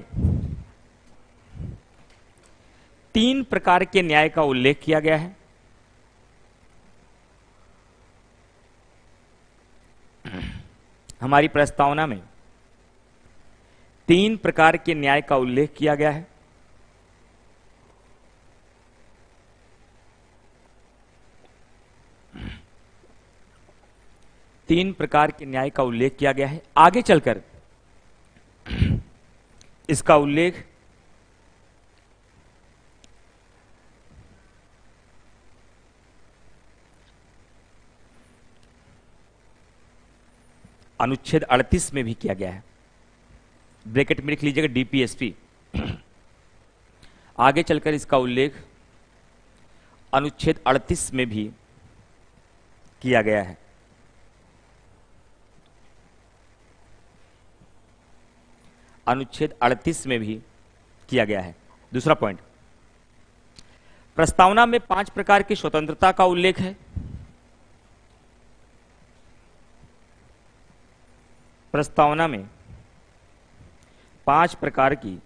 3 प्रकार के न्याय का उल्लेख किया गया है। हमारी प्रस्तावना में 3 प्रकार के न्याय का उल्लेख किया गया है। तीन प्रकार के न्याय का उल्लेख किया गया है। आगे चलकर इसका उल्लेख अनुच्छेद 38 में भी किया गया है। ब्रैकेट में लिख लीजिएगा डीपीएसपी। आगे चलकर इसका उल्लेख अनुच्छेद 38 में भी किया गया है। अनुच्छेद 38 में भी किया गया है। दूसरा पॉइंट, प्रस्तावना में 5 प्रकार की स्वतंत्रता का उल्लेख है। प्रस्तावना में 5 प्रकार की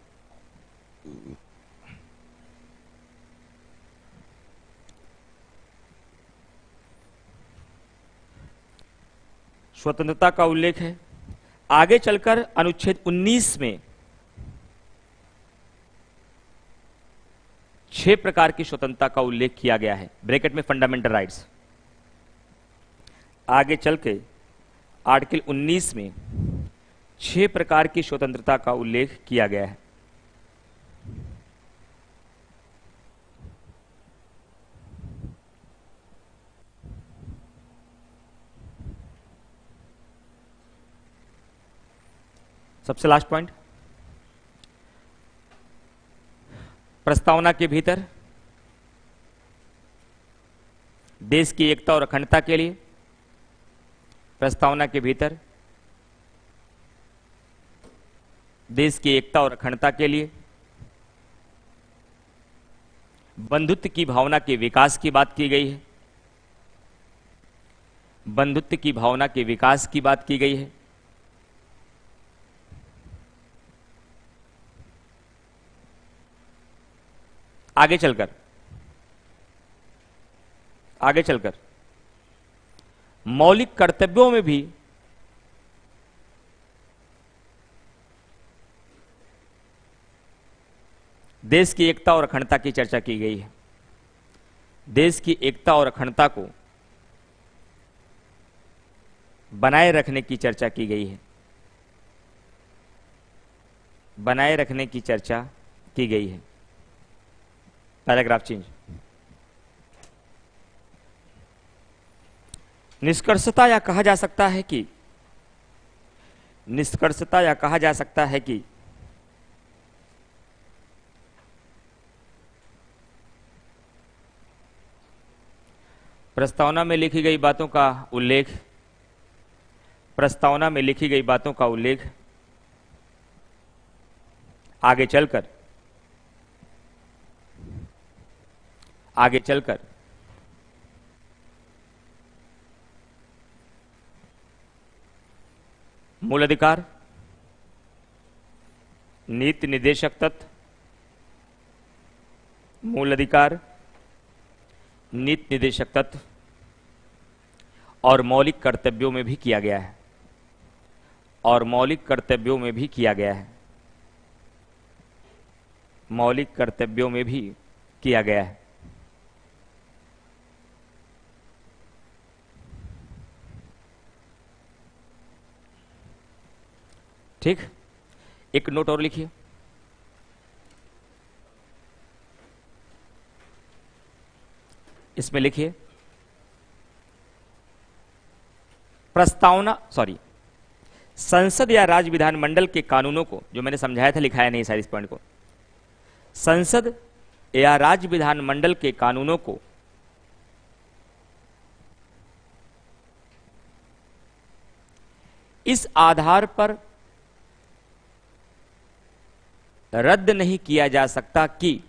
स्वतंत्रता का उल्लेख है। आगे चलकर अनुच्छेद 19 में 6 प्रकार की स्वतंत्रता का उल्लेख किया गया है। ब्रैकेट में फंडामेंटल राइट्स। आगे चल के आर्टिकल 19 में 6 प्रकार की स्वतंत्रता का उल्लेख किया गया है। सबसे लास्ट पॉइंट, प्रस्तावना के भीतर देश की एकता और अखंडता के लिए, प्रस्तावना के भीतर देश की एकता और अखंडता के लिए बंधुत्व की भावना के विकास की बात की गई है। बंधुत्व की भावना के विकास की बात की गई है। आगे चलकर मौलिक कर्तव्यों में भी देश की एकता और अखंडता की चर्चा की गई है। देश की एकता और अखंडता को बनाए रखने की चर्चा की गई है। बनाए रखने की चर्चा की गई है। Paragraph change. निष्कर्षता या कहा जा सकता है कि प्रस्तावना में लिखी गई बातों का उल्लेख, प्रस्तावना में लिखी गई बातों का उल्लेख आगे चलकर मूल अधिकार, नीति निदेशक तत्व, मूल अधिकार, नीति निर्देशक तत्व और मौलिक कर्तव्यों में भी किया गया है, और मौलिक कर्तव्यों में भी किया गया है, मौलिक कर्तव्यों में भी किया गया है। ठीक, एक नोट और लिखिए। इसमें लिखिए प्रस्तावना, संसद या राज्य विधानमंडल के कानूनों को, जो मैंने समझाया था, लिखाया नहीं सारे इस पॉइंट को, संसद या राज्य विधानमंडल के कानूनों को इस आधार पर रद्द नहीं किया जा सकता कि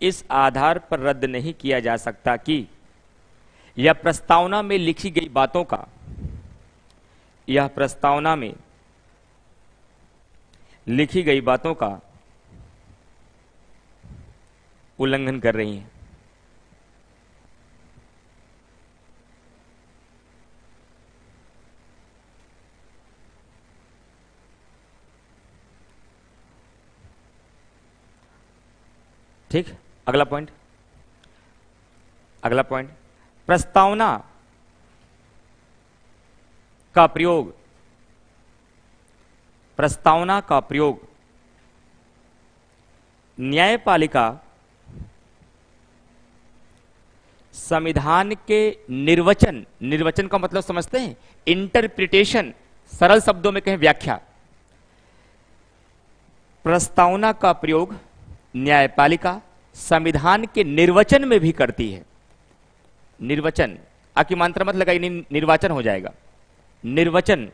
इस आधार पर रद्द नहीं किया जा सकता कि यह प्रस्तावना में लिखी गई बातों का, यह प्रस्तावना में लिखी गई बातों का उल्लंघन कर रही हैं। ठीक, अगला पॉइंट, अगला पॉइंट, प्रस्तावना का प्रयोग, प्रस्तावना का प्रयोग न्यायपालिका संविधान के निर्वचन, निर्वचन का मतलब समझते हैं, इंटरप्रिटेशन, सरल शब्दों में कहें व्याख्या, प्रस्तावना का प्रयोग न्यायपालिका संविधान के निर्वचन में भी करती है। निर्वचन, आकी मात्रा मत लगाइए, नहीं निर्वाचन हो जाएगा। निर्वचन,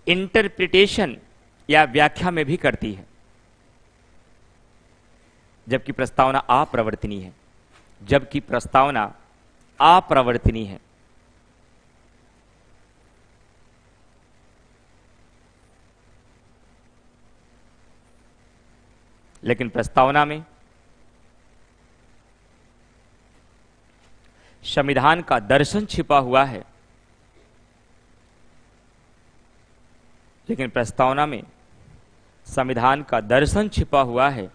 इंटरप्रिटेशन या व्याख्या में भी करती है, जबकि प्रस्तावना अप्रवर्तनीय है, जबकि प्रस्तावना अप्रवर्तनीय है। लेकिन प्रस्तावना में संविधान का दर्शन छिपा हुआ है, लेकिन प्रस्तावना में संविधान का दर्शन छिपा हुआ है।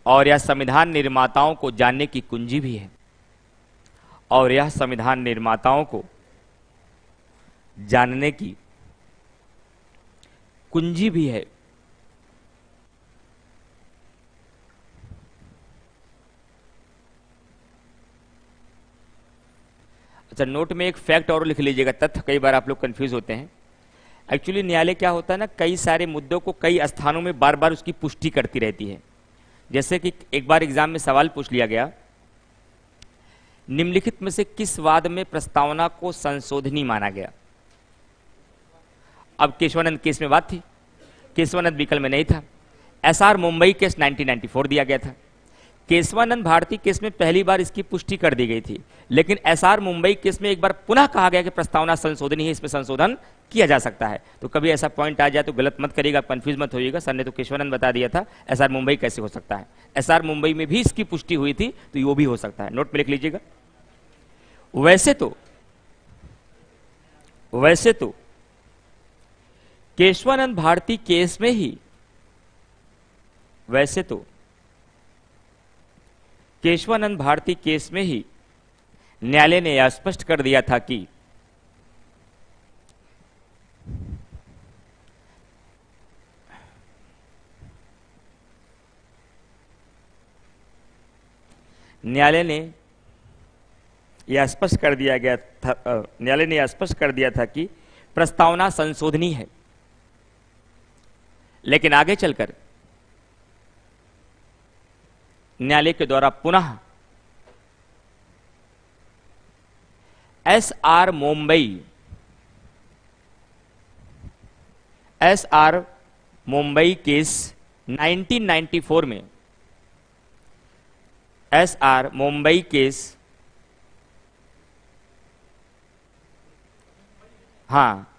और यह संविधान निर्माताओं को जानने की कुंजी भी है, और यह संविधान निर्माताओं को जानने की कुंजी भी है। अच्छा, नोट में एक फैक्ट और लिख लीजिएगा, तथ्य, कई बार आप लोग कंफ्यूज होते हैं। एक्चुअली न्यायालय क्या होता है ना, कई सारे मुद्दों को कई स्थानों में बार बार उसकी पुष्टि करती रहती है। जैसे कि एक बार एग्जाम में सवाल पूछ लिया गया, निम्नलिखित में से किस वाद में प्रस्तावना को संशोधनी माना गया। अब केशवानंद केस में बात थी, केशवानंद बीकल में नहीं था। एसआर मुंबई केस 1994 दिया गया था। केशवानंद भारती केस में पहली बार इसकी पुष्टि कर दी गई थी, लेकिन एसआर मुंबई केस में एक बार पुनः कहा गया कि प्रस्तावना संशोधनी है, इसमें संशोधन किया जा सकता है। तो कभी ऐसा पॉइंट आ जाए तो गलत मत करिएगा, कंफ्यूज मत होइएगा, सर ने तो केशवानंद बता दिया था, एसआर मुंबई कैसे हो सकता है। एसआर मुंबई में भी इसकी पुष्टि हुई थी, तो वो भी हो सकता है, नोट में लिख लीजिएगा। वैसे तो केशवानंद भारती केस में ही, वैसे तो केशवानंद भारती केस में ही न्यायालय ने यह स्पष्ट कर दिया था कि न्यायालय ने यह स्पष्ट कर दिया था कि प्रस्तावना संशोधनी है। लेकिन आगे चलकर न्यायालय के द्वारा पुनः एसआर मुंबई केस 1994 में, एसआर मुंबई केस हाँ,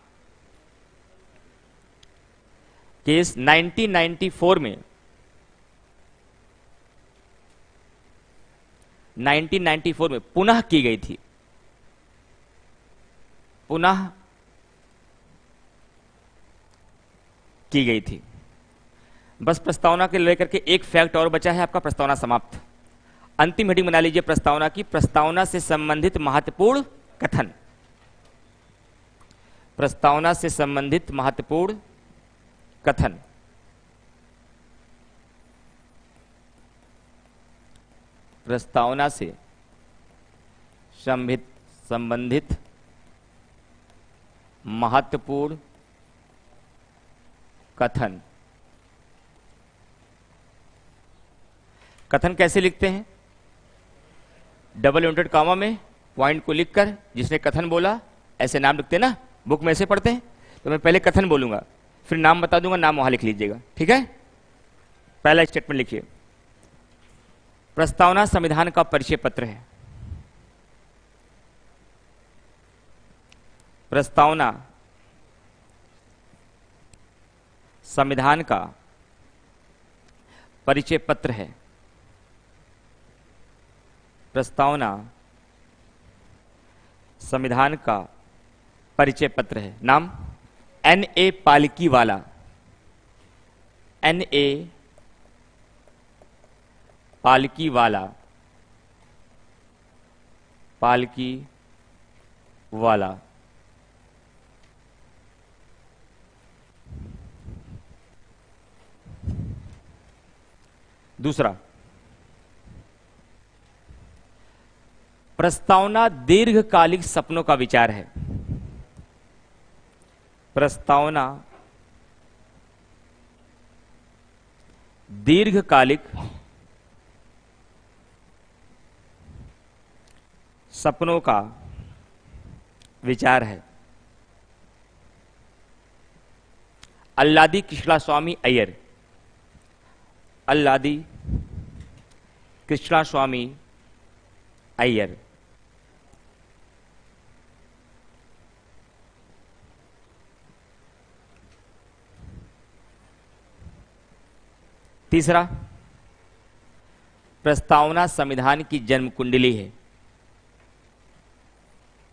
केस 1994 में 1994 में पुनः की गई थी, पुनः की गई थी। बस प्रस्तावना के लेकर के एक फैक्ट और बचा है, आपका प्रस्तावना समाप्त। अंतिम हेडिंग बना लीजिए प्रस्तावना की, प्रस्तावना से संबंधित महत्वपूर्ण कथन। प्रस्तावना से संबंधित महत्वपूर्ण कथन। प्रस्तावना से संबंधित महत्वपूर्ण कथन। कथन कैसे लिखते हैं? डबल इन्वर्टेड कॉमा में पॉइंट को लिखकर जिसने कथन बोला ऐसे नाम लिखते हैं ना, बुक में ऐसे पढ़ते हैं। तो मैं पहले कथन बोलूंगा, फिर नाम बता दूंगा, नाम वहां लिख लीजिएगा, ठीक है? पहला स्टेटमेंट लिखिए, प्रस्तावना संविधान का परिचय पत्र है। प्रस्तावना संविधान का परिचय पत्र है। प्रस्तावना संविधान का परिचय पत्र है। नाम N.A. पालकीवाला, N.A. पालकीवाला, पालकीवाला। दूसरा, प्रस्तावना दीर्घकालिक सपनों का विचार है। प्रस्तावना दीर्घकालिक सपनों का विचार है। अल्लादी कृष्णास्वामी अय्यर, अल्लादी कृष्णास्वामी अय्यर। तीसरा, प्रस्तावना संविधान की जन्म कुंडली है।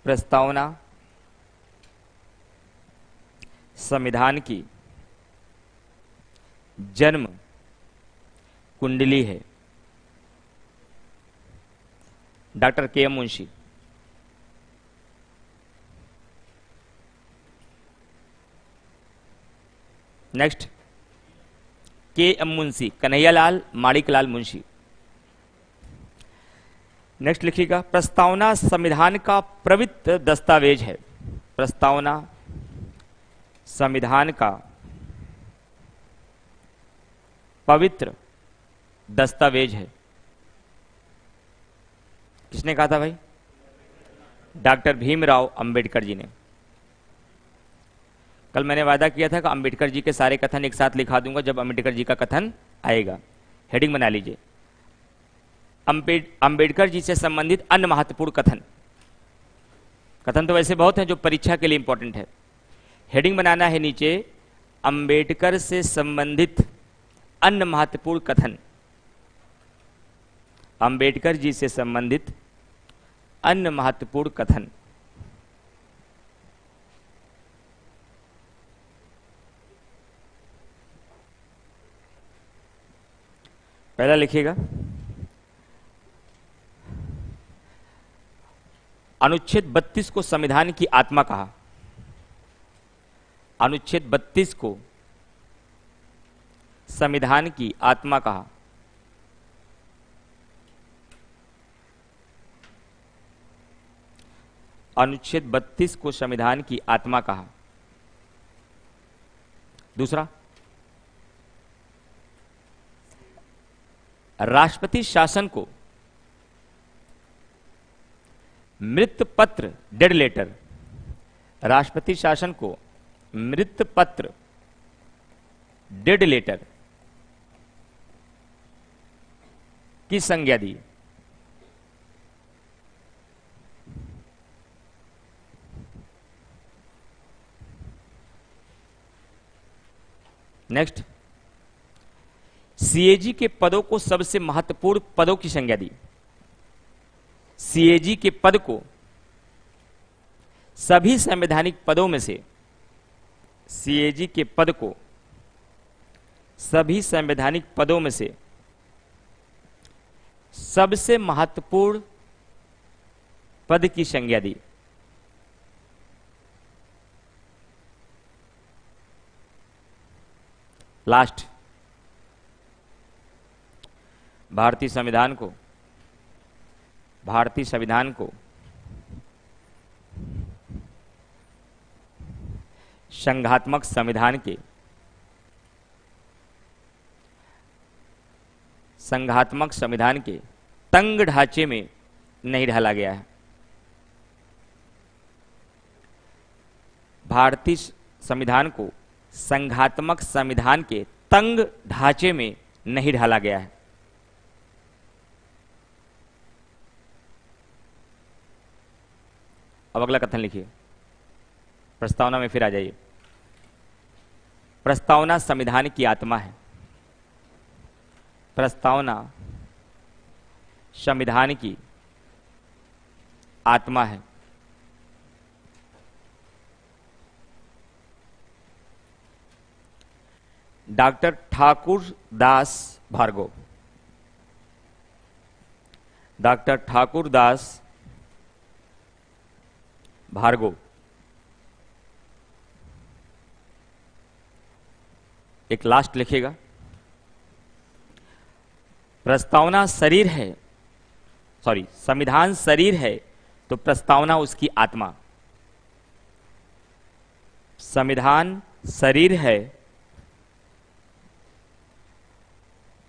प्रस्तावना संविधान की जन्म कुंडली है। डॉक्टर के एम मुंशी। नेक्स्ट, के एम मुंशी, कन्हैयालाल माणिकलाल मुंशी। नेक्स्ट लिखिएगा, प्रस्तावना संविधान का पवित्र दस्तावेज है। प्रस्तावना संविधान का पवित्र दस्तावेज है। किसने कहा था भाई? डॉक्टर भीमराव अंबेडकर जी ने। कल मैंने वादा किया था कि अंबेडकर जी के सारे कथन एक साथ लिखा दूंगा जब अंबेडकर जी का कथन आएगा। हेडिंग बना लीजिए, अंबेडकर जी से संबंधित अन्य महत्वपूर्ण कथन। कथन तो वैसे बहुत हैं जो परीक्षा के लिए इंपॉर्टेंट है। हेडिंग बनाना है नीचे, अंबेडकर से संबंधित अन्य महत्वपूर्ण कथन। अंबेडकर जी से संबंधित अन्य महत्वपूर्ण कथन। पहला लिखिएगा, अनुच्छेद 32 को संविधान की आत्मा कहा। अनुच्छेद 32 को संविधान की आत्मा कहा। अनुच्छेद 32 को संविधान की आत्मा कहा। दूसरा, राष्ट्रपति शासन को मृत पत्र, डेड लेटर, राष्ट्रपति शासन को मृत पत्र, डेड लेटर की संज्ञा दी। नेक्स्ट, सीएजी के पदों को सबसे महत्वपूर्ण पदों की संज्ञा दी। सीएजी के पद को सभी संवैधानिक पदों में से, सीएजी के पद को सभी संवैधानिक पदों में से सबसे महत्वपूर्ण पद की संज्ञा दी। लास्ट, भारतीय संविधान को संघात्मक संविधान के तंग ढांचे में नहीं ढाला गया है। भारतीय संविधान को संघात्मक संविधान के तंग ढांचे में नहीं ढाला गया है। अब अगला कथन लिखिए, प्रस्तावना में फिर आ जाइए। प्रस्तावना संविधान की आत्मा है। प्रस्तावना संविधान की आत्मा है। डॉक्टर ठाकुर दास भार्गव, डॉक्टर ठाकुर दास भार्गव एक लास्ट लिखिएगा। प्रस्तावना शरीर है, सॉरी, संविधान शरीर है तो प्रस्तावना उसकी आत्मा। संविधान शरीर है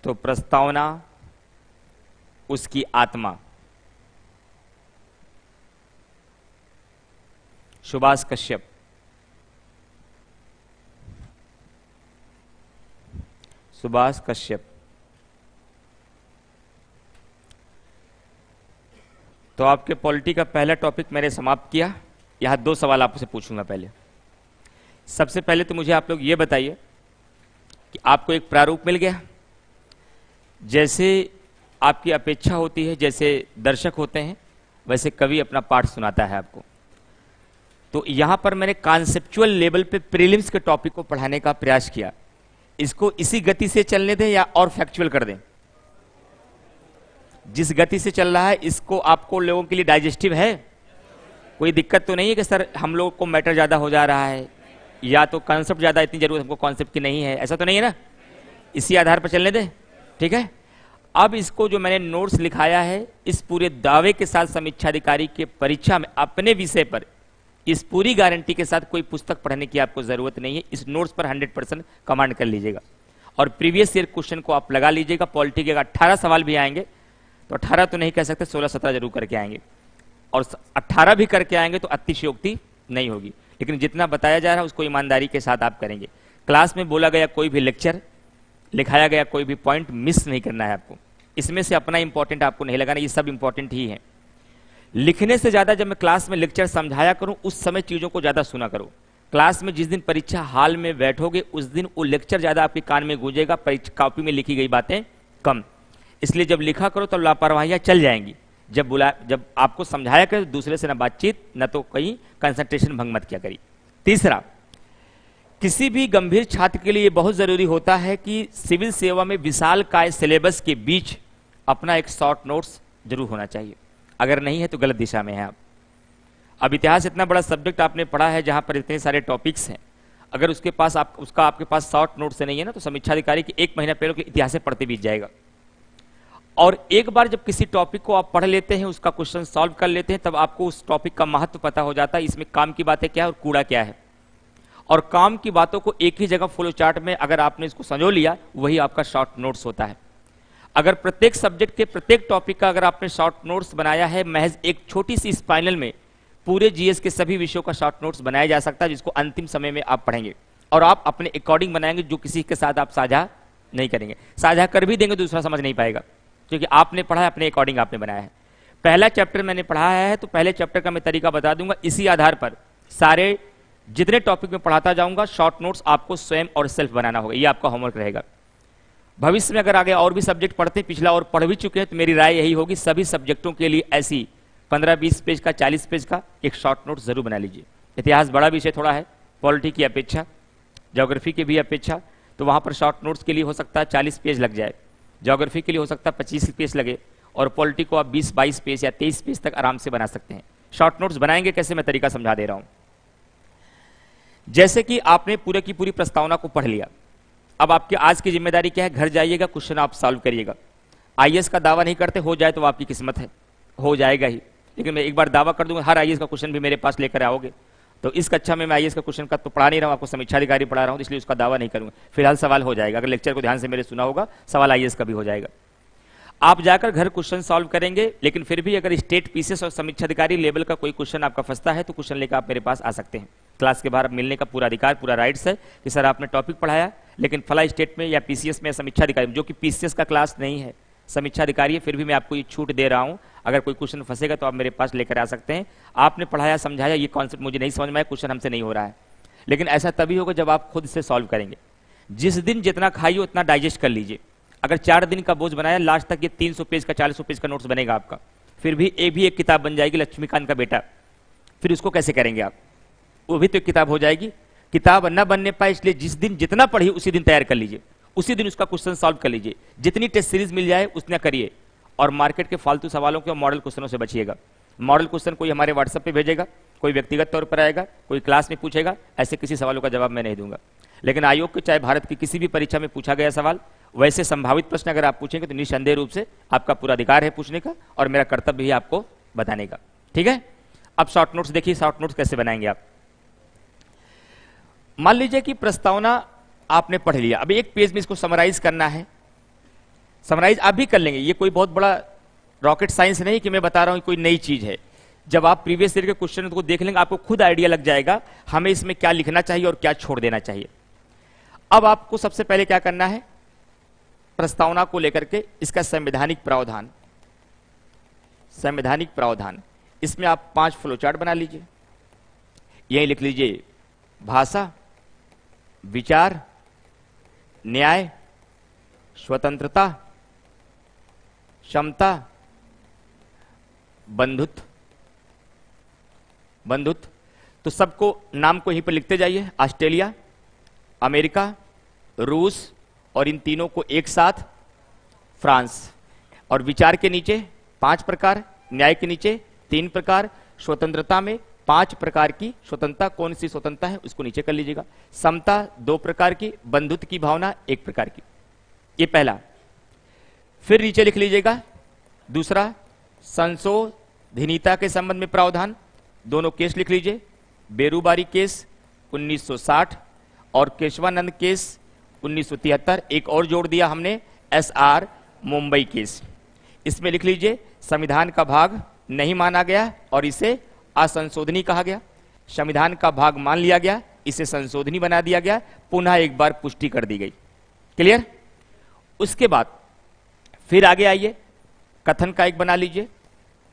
तो प्रस्तावना उसकी आत्मा। सुभाष कश्यप। सुभाष कश्यप। तो आपके पॉलिटी का पहला टॉपिक मैंने समाप्त किया। यहां दो सवाल आपसे पूछूंगा। पहले, सबसे पहले तो मुझे आप लोग ये बताइए कि आपको एक प्रारूप मिल गया, जैसे आपकी अपेक्षा होती है, जैसे दर्शक होते हैं वैसे कवि अपना पाठ सुनाता है आपको। तो यहां पर मैंने कॉन्सेप्चुअल लेवल पे प्रीलिम्स के टॉपिक को पढ़ाने का प्रयास किया। इसको इसी गति से चलने दें या और फैक्चुअल कर दें? जिस गति से चल रहा है इसको आपको लोगों के लिए डाइजेस्टिव है? कोई दिक्कत तो नहीं है कि सर हम लोग को मैटर ज्यादा हो जा रहा है या तो कॉन्सेप्ट ज्यादा, इतनी जरूरत हमको कॉन्सेप्ट की नहीं है, ऐसा तो नहीं है ना? इसी आधार पर चलने दें, ठीक है। अब इसको जो मैंने नोट्स लिखाया है, इस पूरे दावे के साथ समीक्षा अधिकारी के परीक्षा में अपने विषय पर इस पूरी गारंटी के साथ कोई पुस्तक पढ़ने की आपको जरूरत नहीं है। इस नोट्स पर 100% कमांड कर लीजिएगा और प्रीवियस ईयर क्वेश्चन को आप लगा लीजिएगा। पॉलिटी के 18 सवाल भी आएंगे तो 18 तो नहीं कह सकते, 16-17 जरूर करके आएंगे, और 18 भी करके आएंगे तो अतिशयोक्ति नहीं होगी। लेकिन जितना बताया जा रहा है उसको ईमानदारी के साथ आप करेंगे। क्लास में बोला गया कोई भी लेक्चर, लिखाया गया कोई भी पॉइंट मिस नहीं करना है आपको। इसमें से अपना इंपॉर्टेंट आपको नहीं लगाना, ये सब इंपॉर्टेंट ही है। लिखने से ज्यादा जब मैं क्लास में लेक्चर समझाया करूं उस समय चीजों को ज्यादा सुना करो। क्लास में जिस दिन परीक्षा हाल में बैठोगे उस दिन वो लेक्चर ज्यादा आपके कान में गूंजेगा, कॉपी में लिखी गई बातें कम। इसलिए जब लिखा करो तो लापरवाहियां चल जाएंगी। जब आपको समझाया करो दूसरे से ना बातचीत, ना तो कहीं कंसंट्रेशन भंग मत किया करी। तीसरा, किसी भी गंभीर छात्र के लिए ये बहुत जरूरी होता है कि सिविल सेवा में विशालकाय सिलेबस के बीच अपना एक शॉर्ट नोट्स जरूर होना चाहिए। अगर नहीं है तो गलत दिशा में है आप। अब इतिहास इतना बड़ा सब्जेक्ट आपने पढ़ा है जहां पर इतने सारे टॉपिक्स हैं, अगर उसके पास आपके पास शॉर्ट नोट से नहीं है ना, तो समीक्षा अधिकारी के 1 महीना पहले के इतिहास से पढ़ते बीत जाएगा। और एक बार जब किसी टॉपिक को आप पढ़ लेते हैं, उसका क्वेश्चन सॉल्व कर लेते हैं, तब आपको उस टॉपिक का महत्व पता हो जाता है। इसमें काम की बातें क्या है और कूड़ा क्या है। और काम की बातों को एक ही जगह फ्लो चार्ट में अगर आपने इसको संजो लिया, वही आपका शॉर्ट नोट्स होता है। अगर प्रत्येक सब्जेक्ट के प्रत्येक टॉपिक का अगर आपने शॉर्ट नोट्स बनाया है, महज एक छोटी सी स्पाइनल में पूरे जीएस के सभी विषयों का शॉर्ट नोट्स बनाया जा सकता है, जिसको अंतिम समय में आप पढ़ेंगे और आप अपने अकॉर्डिंग बनाएंगे, जो किसी के साथ आप साझा नहीं करेंगे। साझा कर भी देंगे दूसरा समझ नहीं पाएगा, क्योंकि आपने पढ़ा है, अपने अकॉर्डिंग आपने बनाया है। पहला चैप्टर मैंने पढ़ाया है तो पहले चैप्टर का मैं तरीका बता दूंगा। इसी आधार पर सारे जितने टॉपिक में पढ़ाता जाऊंगा शॉर्ट नोट्स आपको स्वयं और सेल्फ बनाना होगा, ये आपका होमवर्क रहेगा। भविष्य में अगर आगे और भी सब्जेक्ट पढ़ते, पिछला और पढ़ भी चुके हैं, तो मेरी राय यही होगी सभी सब्जेक्टों के लिए ऐसी 15-20 पेज का, 40 पेज का एक शॉर्ट नोट जरूर बना लीजिए। इतिहास बड़ा विषय थोड़ा है, पॉलिटी की अपेक्षा, ज्योग्राफी की भी अपेक्षा, तो वहां पर शॉर्ट नोट्स के लिए हो सकता है 40 पेज लग जाए, ज्योग्राफी के लिए हो सकता है 25 पेज लगे, और पॉलिटी को आप 20-22 पेज या 23 पेज तक आराम से बना सकते हैं। शॉर्ट नोट्स बनाएंगे कैसे, मैं तरीका समझा दे रहा हूं। जैसे कि आपने पूरे की पूरी प्रस्तावना को पढ़ लिया, अब आपकी आज की जिम्मेदारी क्या है, घर जाइएगा, क्वेश्चन आप सॉल्व करिएगा। आईएएस का दावा नहीं करते, हो जाए तो आपकी किस्मत है, हो जाएगा ही, लेकिन मैं एक बार दावा कर दूंगा हर आईएएस का क्वेश्चन भी मेरे पास लेकर आओगे। तो इस कक्षा में मैं आईएएस का क्वेश्चन का तो पढ़ा नहीं रहा हूं, आपको समीक्षा अधिकारी पढ़ा रहा हूं, इसलिए उसका दावा नहीं करूंगा। फिलहाल सवाल हो जाएगा, अगर लेक्चर को ध्यान से मेरे सुना होगा, सवाल आईएएस का भी हो जाएगा। आप जाकर घर क्वेश्चन सॉल्व करेंगे, लेकिन फिर भी अगर स्टेट पीसीएस और समीक्षा अधिकारी लेवल का कोई क्वेश्चन आपका फंसता है तो क्वेश्चन लेकर आप मेरे पास आ सकते हैं। क्लास के बाहर मिलने का पूरा अधिकार, पूरा राइट्स है कि सर आपने टॉपिक पढ़ाया, लेकिन फला स्टेट में या पीसीएस में या समीक्षा अधिकारी में, जो कि पीसीएस का क्लास नहीं है, समीक्षा अधिकारी है, फिर भी मैं आपको ये छूट दे रहा हूं, अगर कोई क्वेश्चन फंसेगा तो आप मेरे पास लेकर आ सकते हैं। आपने पढ़ाया, समझाया, ये कॉन्सेप्ट मुझे नहीं समझ में आया, क्वेश्चन हमसे नहीं हो रहा है, लेकिन ऐसा तभी होगा जब आप खुद से सॉल्व करेंगे। जिस दिन जितना खाइए उतना डाइजेस्ट कर लीजिए। अगर 4 दिन का बोझ बनाया, लास्ट तक ये 300 पेज का 400 पेज का नोट्स बनेगा आपका, फिर भी एक किताब बन जाएगी लक्ष्मीकांत का बेटा, फिर उसको कैसे करेंगे आप, वो भी तो एक किताब हो जाएगी। किताब न बनने पाए, इसलिए जिस दिन जितना पढ़िए उसी दिन तैयार कर लीजिए, उसी दिन उसका क्वेश्चन सॉल्व कर लीजिए, जितनी टेस्ट सीरीज मिल जाए उतना करिए, और मार्केट के फालतू सवालों के और मॉडल क्वेश्चनों से बचिएगा। मॉडल क्वेश्चन कोई हमारे व्हाट्सएप पे भेजेगा, कोई व्यक्तिगत तौर पर आएगा, कोई क्लास में पूछेगा, ऐसे किसी सवालों का जवाब मैं नहीं दूंगा। लेकिन आयोग के चाहे भारत की किसी भी परीक्षा में पूछा गया सवाल, वैसे संभावित प्रश्न अगर आप पूछेंगे तो निस्संदेह रूप से आपका पूरा अधिकार है पूछने का, और मेरा कर्तव्य भी आपको बताने का। ठीक है, अब शॉर्ट नोट्स देखिए, शॉर्ट नोट्स कैसे बनाएंगे आप। मान लीजिए कि प्रस्तावना आपने पढ़ लिया, अब एक पेज में इसको समराइज करना है। समराइज आप भी कर लेंगे, ये कोई बहुत बड़ा रॉकेट साइंस नहीं कि मैं बता रहा हूं कोई नई चीज है। जब आप प्रीवियस ईयर के क्वेश्चन को देख लेंगे, आपको खुद आइडिया लग जाएगा हमें इसमें क्या लिखना चाहिए और क्या छोड़ देना चाहिए। अब आपको सबसे पहले क्या करना है, प्रस्तावना को लेकर के इसका संवैधानिक प्रावधान, संवैधानिक प्रावधान, इसमें आप 5 फ्लोचार्ट बना लीजिए। यही लिख लीजिए भाषा, विचार, न्याय, स्वतंत्रता, क्षमता, बंधुत्व। बंधुत्व तो सबको नाम को यहीं पर लिखते जाइए, ऑस्ट्रेलिया, अमेरिका, रूस, और इन तीनों को एक साथ फ्रांस। और विचार के नीचे 5 प्रकार, न्याय के नीचे 3 प्रकार, स्वतंत्रता में 5 प्रकार की स्वतंत्रता, कौन सी स्वतंत्रता है उसको नीचे कर लीजिएगा, समता 2 प्रकार की, बंधुत्व की भावना 1 प्रकार की। ये पहला। फिर नीचे लिख लीजिएगा दूसरा, संशोधनीयता के संबंध में प्रावधान, दोनों केस लिख लीजिए, बेरूबारी केस 1960 और केशवानंद केस 1973। एक और जोड़ दिया हमने, SR मुंबई केस। इसमें लिख लीजिए संविधान का भाग नहीं माना गया और इसे असंशोधनी कहा गया, संविधान का भाग मान लिया गया, इसे संशोधनी बना दिया गया, पुनः एक बार पुष्टि कर दी गई। क्लियर। उसके बाद फिर आगे आइए, कथन का एक बना लीजिए,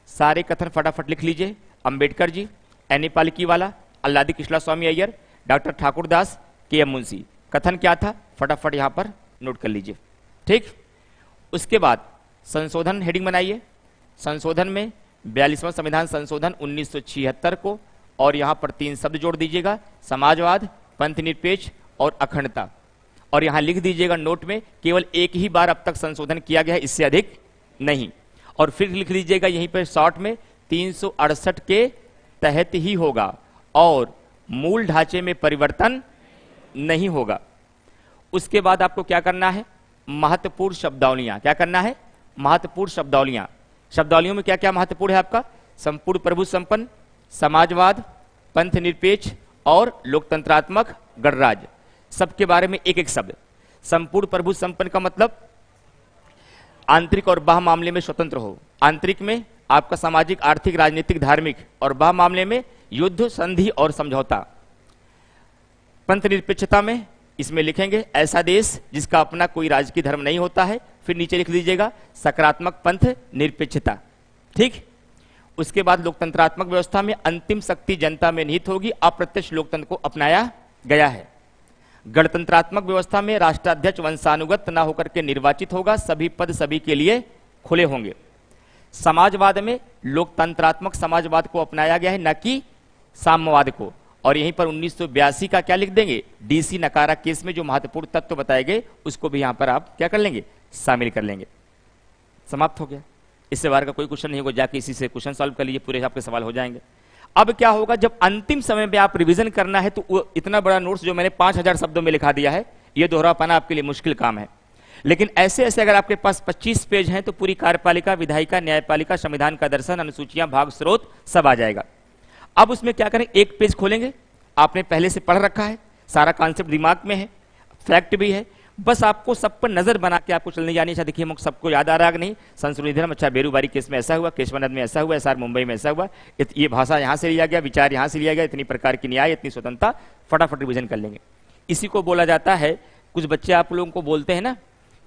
सारे कथन फटाफट लिख लीजिए। अंबेडकर जी, एन पालकीवाला, अल्लादी कृष्णा स्वामी अय्यर, डॉक्टर ठाकुर दास, KM मुंशी। कथन क्या था फटाफट यहां पर नोट कर लीजिए। ठीक। उसके बाद संशोधन हेडिंग बनाइए। संशोधन में 42वां संविधान संशोधन 1976 को, और यहां पर 3 शब्द जोड़ दीजिएगा, समाजवाद, पंथनिरपेक्ष और अखंडता। और यहां लिख दीजिएगा नोट में, केवल एक ही बार अब तक संशोधन किया गया है, इससे अधिक नहीं। और फिर लिख लीजिएगा यहीं पर शॉर्ट में 368 के तहत ही होगा और मूल ढांचे में परिवर्तन नहीं होगा। उसके बाद आपको क्या करना है, महत्वपूर्ण शब्दावलियां। क्या करना है, महत्वपूर्ण शब्दावलियां। शब्दावलियों में क्या क्या महत्वपूर्ण है आपका, संपूर्ण प्रभु संपन्न, समाजवाद, पंथ निरपेक्ष और लोकतंत्रात्मक गणराज्य। सबके बारे में एक एक शब्द। संपूर्ण प्रभु संपन्न का मतलब आंतरिक और बाह्य मामले में स्वतंत्र हो। आंतरिक में आपका सामाजिक, आर्थिक, राजनीतिक, धार्मिक, और बाह्य मामले में युद्ध, संधि और समझौता। पंथ निरपेक्षता में इसमें लिखेंगे ऐसा देश जिसका अपना कोई राजकीय धर्म नहीं होता है। फिर नीचे लिख दीजिएगा सकारात्मक पंथ निरपेक्षता। ठीक। उसके बाद लोकतंत्रात्मक व्यवस्था में अंतिम शक्ति जनता में निहित होगी, अप्रत्यक्ष लोकतंत्र को अपनाया गया है। गणतंत्रात्मक व्यवस्था में राष्ट्राध्यक्ष वंशानुगत न होकर के निर्वाचित होगा, सभी पद सभी के लिए खुले होंगे। समाजवाद में लोकतंत्रात्मक समाजवाद को अपनाया गया है, न कि साम्यवाद को। और यहीं पर 1982 का क्या लिख देंगे, डीसी नकारा केस में जो महत्वपूर्ण तत्व बताए गए उसको भी यहां पर आप क्या कर लेंगे, शामिल कर लेंगे। समाप्त हो गया। इससे बाहर का कोई क्वेश्चन नहीं होगा, जाके इसी से क्वेश्चन सॉल्व कर लीजिए, पूरे आपके सवाल हो जाएंगे। अब क्या होगा, जब अंतिम समय में आप रिवीजन करना है तो इतना बड़ा नोट्स जो मैंने 5000 शब्दों में लिखा दिया है, यह दोहरा पाना आपके लिए मुश्किल काम है। लेकिन ऐसे ऐसे अगर आपके पास 25 पेज हैं तो पूरी कार्यपालिका, विधायिका, न्यायपालिका, संविधान का दर्शन, अनुसूचियां, भाग, स्रोत सब आ जाएगा। अब उसमें क्या करें, एक पेज खोलेंगे, आपने पहले से पढ़ रखा है, सारा कॉन्सेप्ट दिमाग में है, फैक्ट भी है, बस आपको सब पर नजर बना के आपको चलने जानी। अच्छा देखिए, सबको याद आ रहा है कि नहीं, संशोधन, अच्छा बेरूबारी केस में ऐसा हुआ, केशवानंद में ऐसा हुआ, एसआर मुंबई में ऐसा हुआ, ये भाषा यहां से लिया गया, विचार यहां से लिया गया, इतनी प्रकार की न्याय, इतनी स्वतंत्रता, फटाफट रिविजन कर लेंगे। इसी को बोला जाता है, कुछ बच्चे आप लोगों को बोलते हैं ना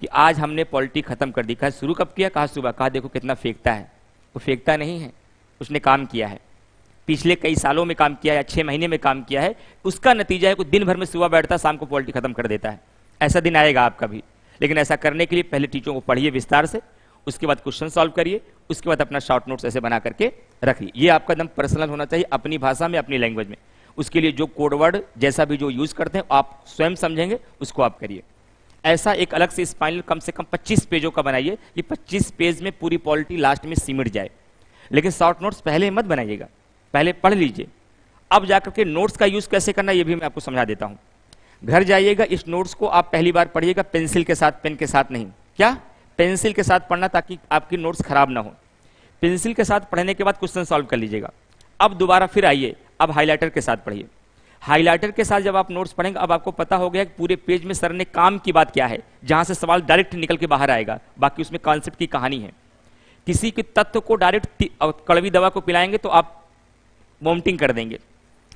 कि आज हमने पॉलिटिक्स खत्म कर दी। कहा शुरू कब किया, कहा सुबह, कहा देखो कितना फेंकता है। वो फेंकता नहीं है, उसने काम किया है, पिछले कई सालों में काम किया है, 6 महीने में काम किया है, उसका नतीजा है कि दिन भर में सुबह बैठता, शाम को पॉलिटिक्स खत्म कर देता है। ऐसा दिन आएगा आपका भी, लेकिन ऐसा करने के लिए पहले टीचरों को पढ़िए विस्तार से, उसके बाद क्वेश्चन सॉल्व करिए, उसके बाद अपना शॉर्ट नोट्स ऐसे बना करके रखिए। ये आपका एकदम पर्सनल होना चाहिए, अपनी भाषा में, अपनी लैंग्वेज में। उसके लिए जो कोड वर्ड जैसा भी जो यूज करते हैं आप स्वयं समझेंगे, उसको आप करिए। ऐसा एक अलग से स्पाइनल कम से कम 25 पेजों का बनाइए कि 25 पेज में पूरी पॉलिटी लास्ट में सिमट जाए। लेकिन शॉर्ट नोट्स पहले मत बनाइएगा, पहले पढ़ लीजिए। अब जाकर के नोट्स का यूज कैसे करना ये भी मैं आपको समझा देता हूं। घर जाइएगा, इस नोट्स को आप पहली बार पढ़िएगा पेंसिल के साथ, पेन के साथ नहीं। क्या, पेंसिल के साथ पढ़ना ताकि आपकी नोट्स खराब ना हो। पेंसिल के साथ पढ़ने के बाद क्वेश्चन सॉल्व कर लीजिएगा। अब दोबारा फिर आइए, अब हाइलाइटर के साथ पढ़िए। हाइलाइटर के साथ जब आप नोट्स पढ़ेंगे, अब आपको पता हो गया कि पूरे पेज में सर ने काम की बात क्या है, जहां से सवाल डायरेक्ट निकल के बाहर आएगा, बाकी उसमें कॉन्सेप्ट की कहानी है। किसी के तत्व को डायरेक्ट कड़वी दवा को पिलाएंगे तो आप वोमिटिंग कर देंगे,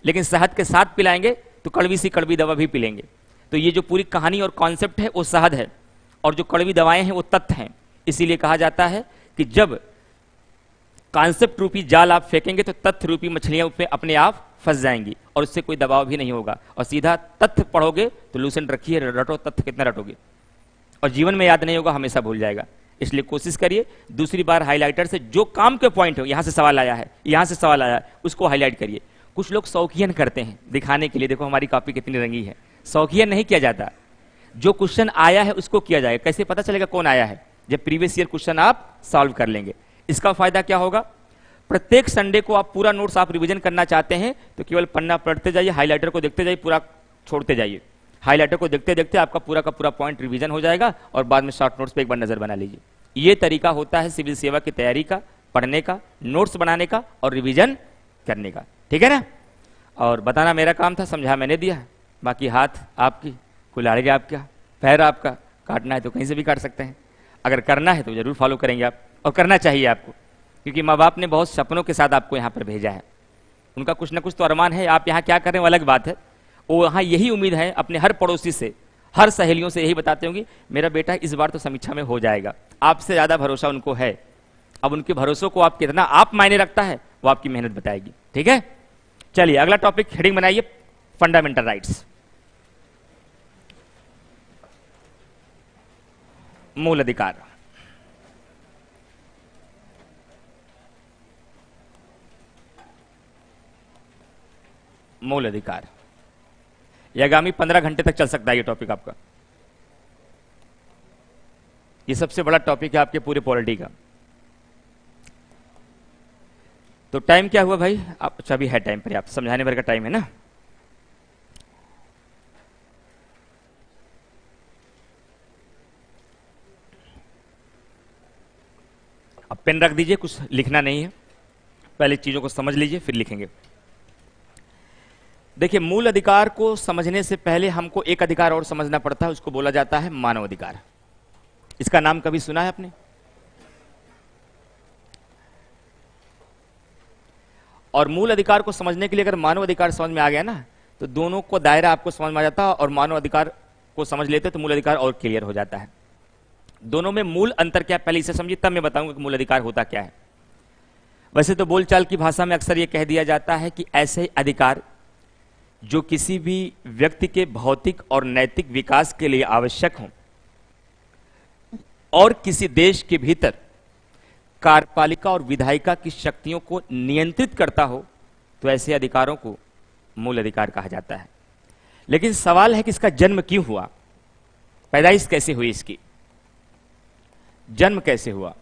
लेकिन शहद के साथ पिलाएंगे तो कड़वी सी कड़वी दवा भी पिलेंगे। तो ये जो पूरी कहानी और कॉन्सेप्ट है वो शहद है, और जो कड़वी दवाएं हैं वो तथ्य हैं। इसीलिए कहा जाता है कि जब कॉन्सेप्ट रूपी जाल आप फेंकेंगे तो तथ्य रूपी मछलियां उसमें अपने आप फंस जाएंगी, और उससे कोई दबाव भी नहीं होगा। और सीधा तथ्य पढ़ोगे तो लूसेंट रखिए, रटो तथ्य, कितना रटोगे, और जीवन में याद नहीं होगा, हमेशा भूल जाएगा। इसलिए कोशिश करिए दूसरी बार हाइलाइटर से जो काम के पॉइंट हो, यहां से सवाल आया है, यहां से सवाल आया है, उसको हाईलाइट करिए। कुछ लोग शौकियन करते हैं दिखाने के लिए, देखो हमारी कॉपी कितनी रंगी है। शौकियन नहीं किया जाता, जो क्वेश्चन आया है उसको किया जाएगा। कैसे पता चलेगा कौन आया है, जब प्रीवियस ईयर क्वेश्चन आप सॉल्व कर लेंगे। इसका फायदा क्या होगा, प्रत्येक संडे को आप पूरा नोट्स आप रिवीजन करना चाहते हैं तो केवल पन्ना पढ़ते जाइए, हाइलाइटर को देखते जाइए, पूरा छोड़ते जाइए। हाइलाइटर को देखते देखते आपका पूरा का पूरा पॉइंट रिवीजन हो जाएगा, और बाद में शॉर्ट नोट्स पे एक बार नजर बना लीजिए। ये तरीका होता है सिविल सेवा की तैयारी का, पढ़ने का, नोट्स बनाने का और रिवीजन करने का। ठीक है ना। और बताना मेरा काम था, समझा मैंने दिया। बाकी हाथ आपकी, कुल्हाड़ी आपका, पैर आपका, काटना है तो कहीं से भी काट सकते हैं। अगर करना है तो जरूर फॉलो करेंगे आप, और करना चाहिए आपको, क्योंकि माँ बाप ने बहुत सपनों के साथ आपको यहाँ पर भेजा है। उनका कुछ ना कुछ तो अरमान है, आप यहाँ क्या करें वो अलग बात है। वो यहाँ यही उम्मीद है अपने हर पड़ोसी से, हर सहेलियों से यही बताते होंगे मेरा बेटा इस बार तो समीक्षा में हो जाएगा। आपसे ज्यादा भरोसा उनको है। अब उनके भरोसों को आप कितना आप मायने रखता है वो आपकी मेहनत बताएगी। ठीक है, चलिए अगला टॉपिक हेडिंग बनाइए, फंडामेंटल राइट्स, मूल अधिकार। मूल अधिकार, यह आगामी 15 घंटे तक चल सकता है ये टॉपिक आपका। ये सबसे बड़ा टॉपिक है आपके पूरे पॉलिटी का। तो टाइम क्या हुआ भाई, आप अच्छा भी है टाइम पर, आप समझाने भर का टाइम है ना। अब पेन रख दीजिए, कुछ लिखना नहीं है, पहले चीजों को समझ लीजिए फिर लिखेंगे। देखिए, मूल अधिकार को समझने से पहले हमको एक अधिकार और समझना पड़ता है, उसको बोला जाता है मानव अधिकार। इसका नाम कभी सुना है आपने? और मूल अधिकार को समझने के लिए अगर मानव अधिकार समझ में आ गया ना तो दोनों को दायरा आपको समझ में आ जाता है, और मानव अधिकार को समझ लेते तो मूल अधिकार और क्लियर हो जाता है। दोनों में मूल अंतर क्या, पहले इसे समझिए तब मैं बताऊंगा कि मूल अधिकार होता क्या है। वैसे तो बोलचाल की भाषा में अक्सर यह कह दिया जाता है कि ऐसे अधिकार जो किसी भी व्यक्ति के भौतिक और नैतिक विकास के लिए आवश्यक हों और किसी देश के भीतर कार्यपालिका और विधायिका की शक्तियों को नियंत्रित करता हो, तो ऐसे अधिकारों को मूल अधिकार कहा जाता है। लेकिन सवाल है कि इसका जन्म क्यों हुआ, पैदाइश कैसे हुई, इसकी जन्म कैसे हुआ।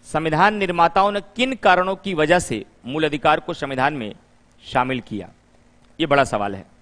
संविधान निर्माताओं ने किन कारणों की वजह से मूल अधिकार को संविधान में शामिल किया, यह बड़ा सवाल है।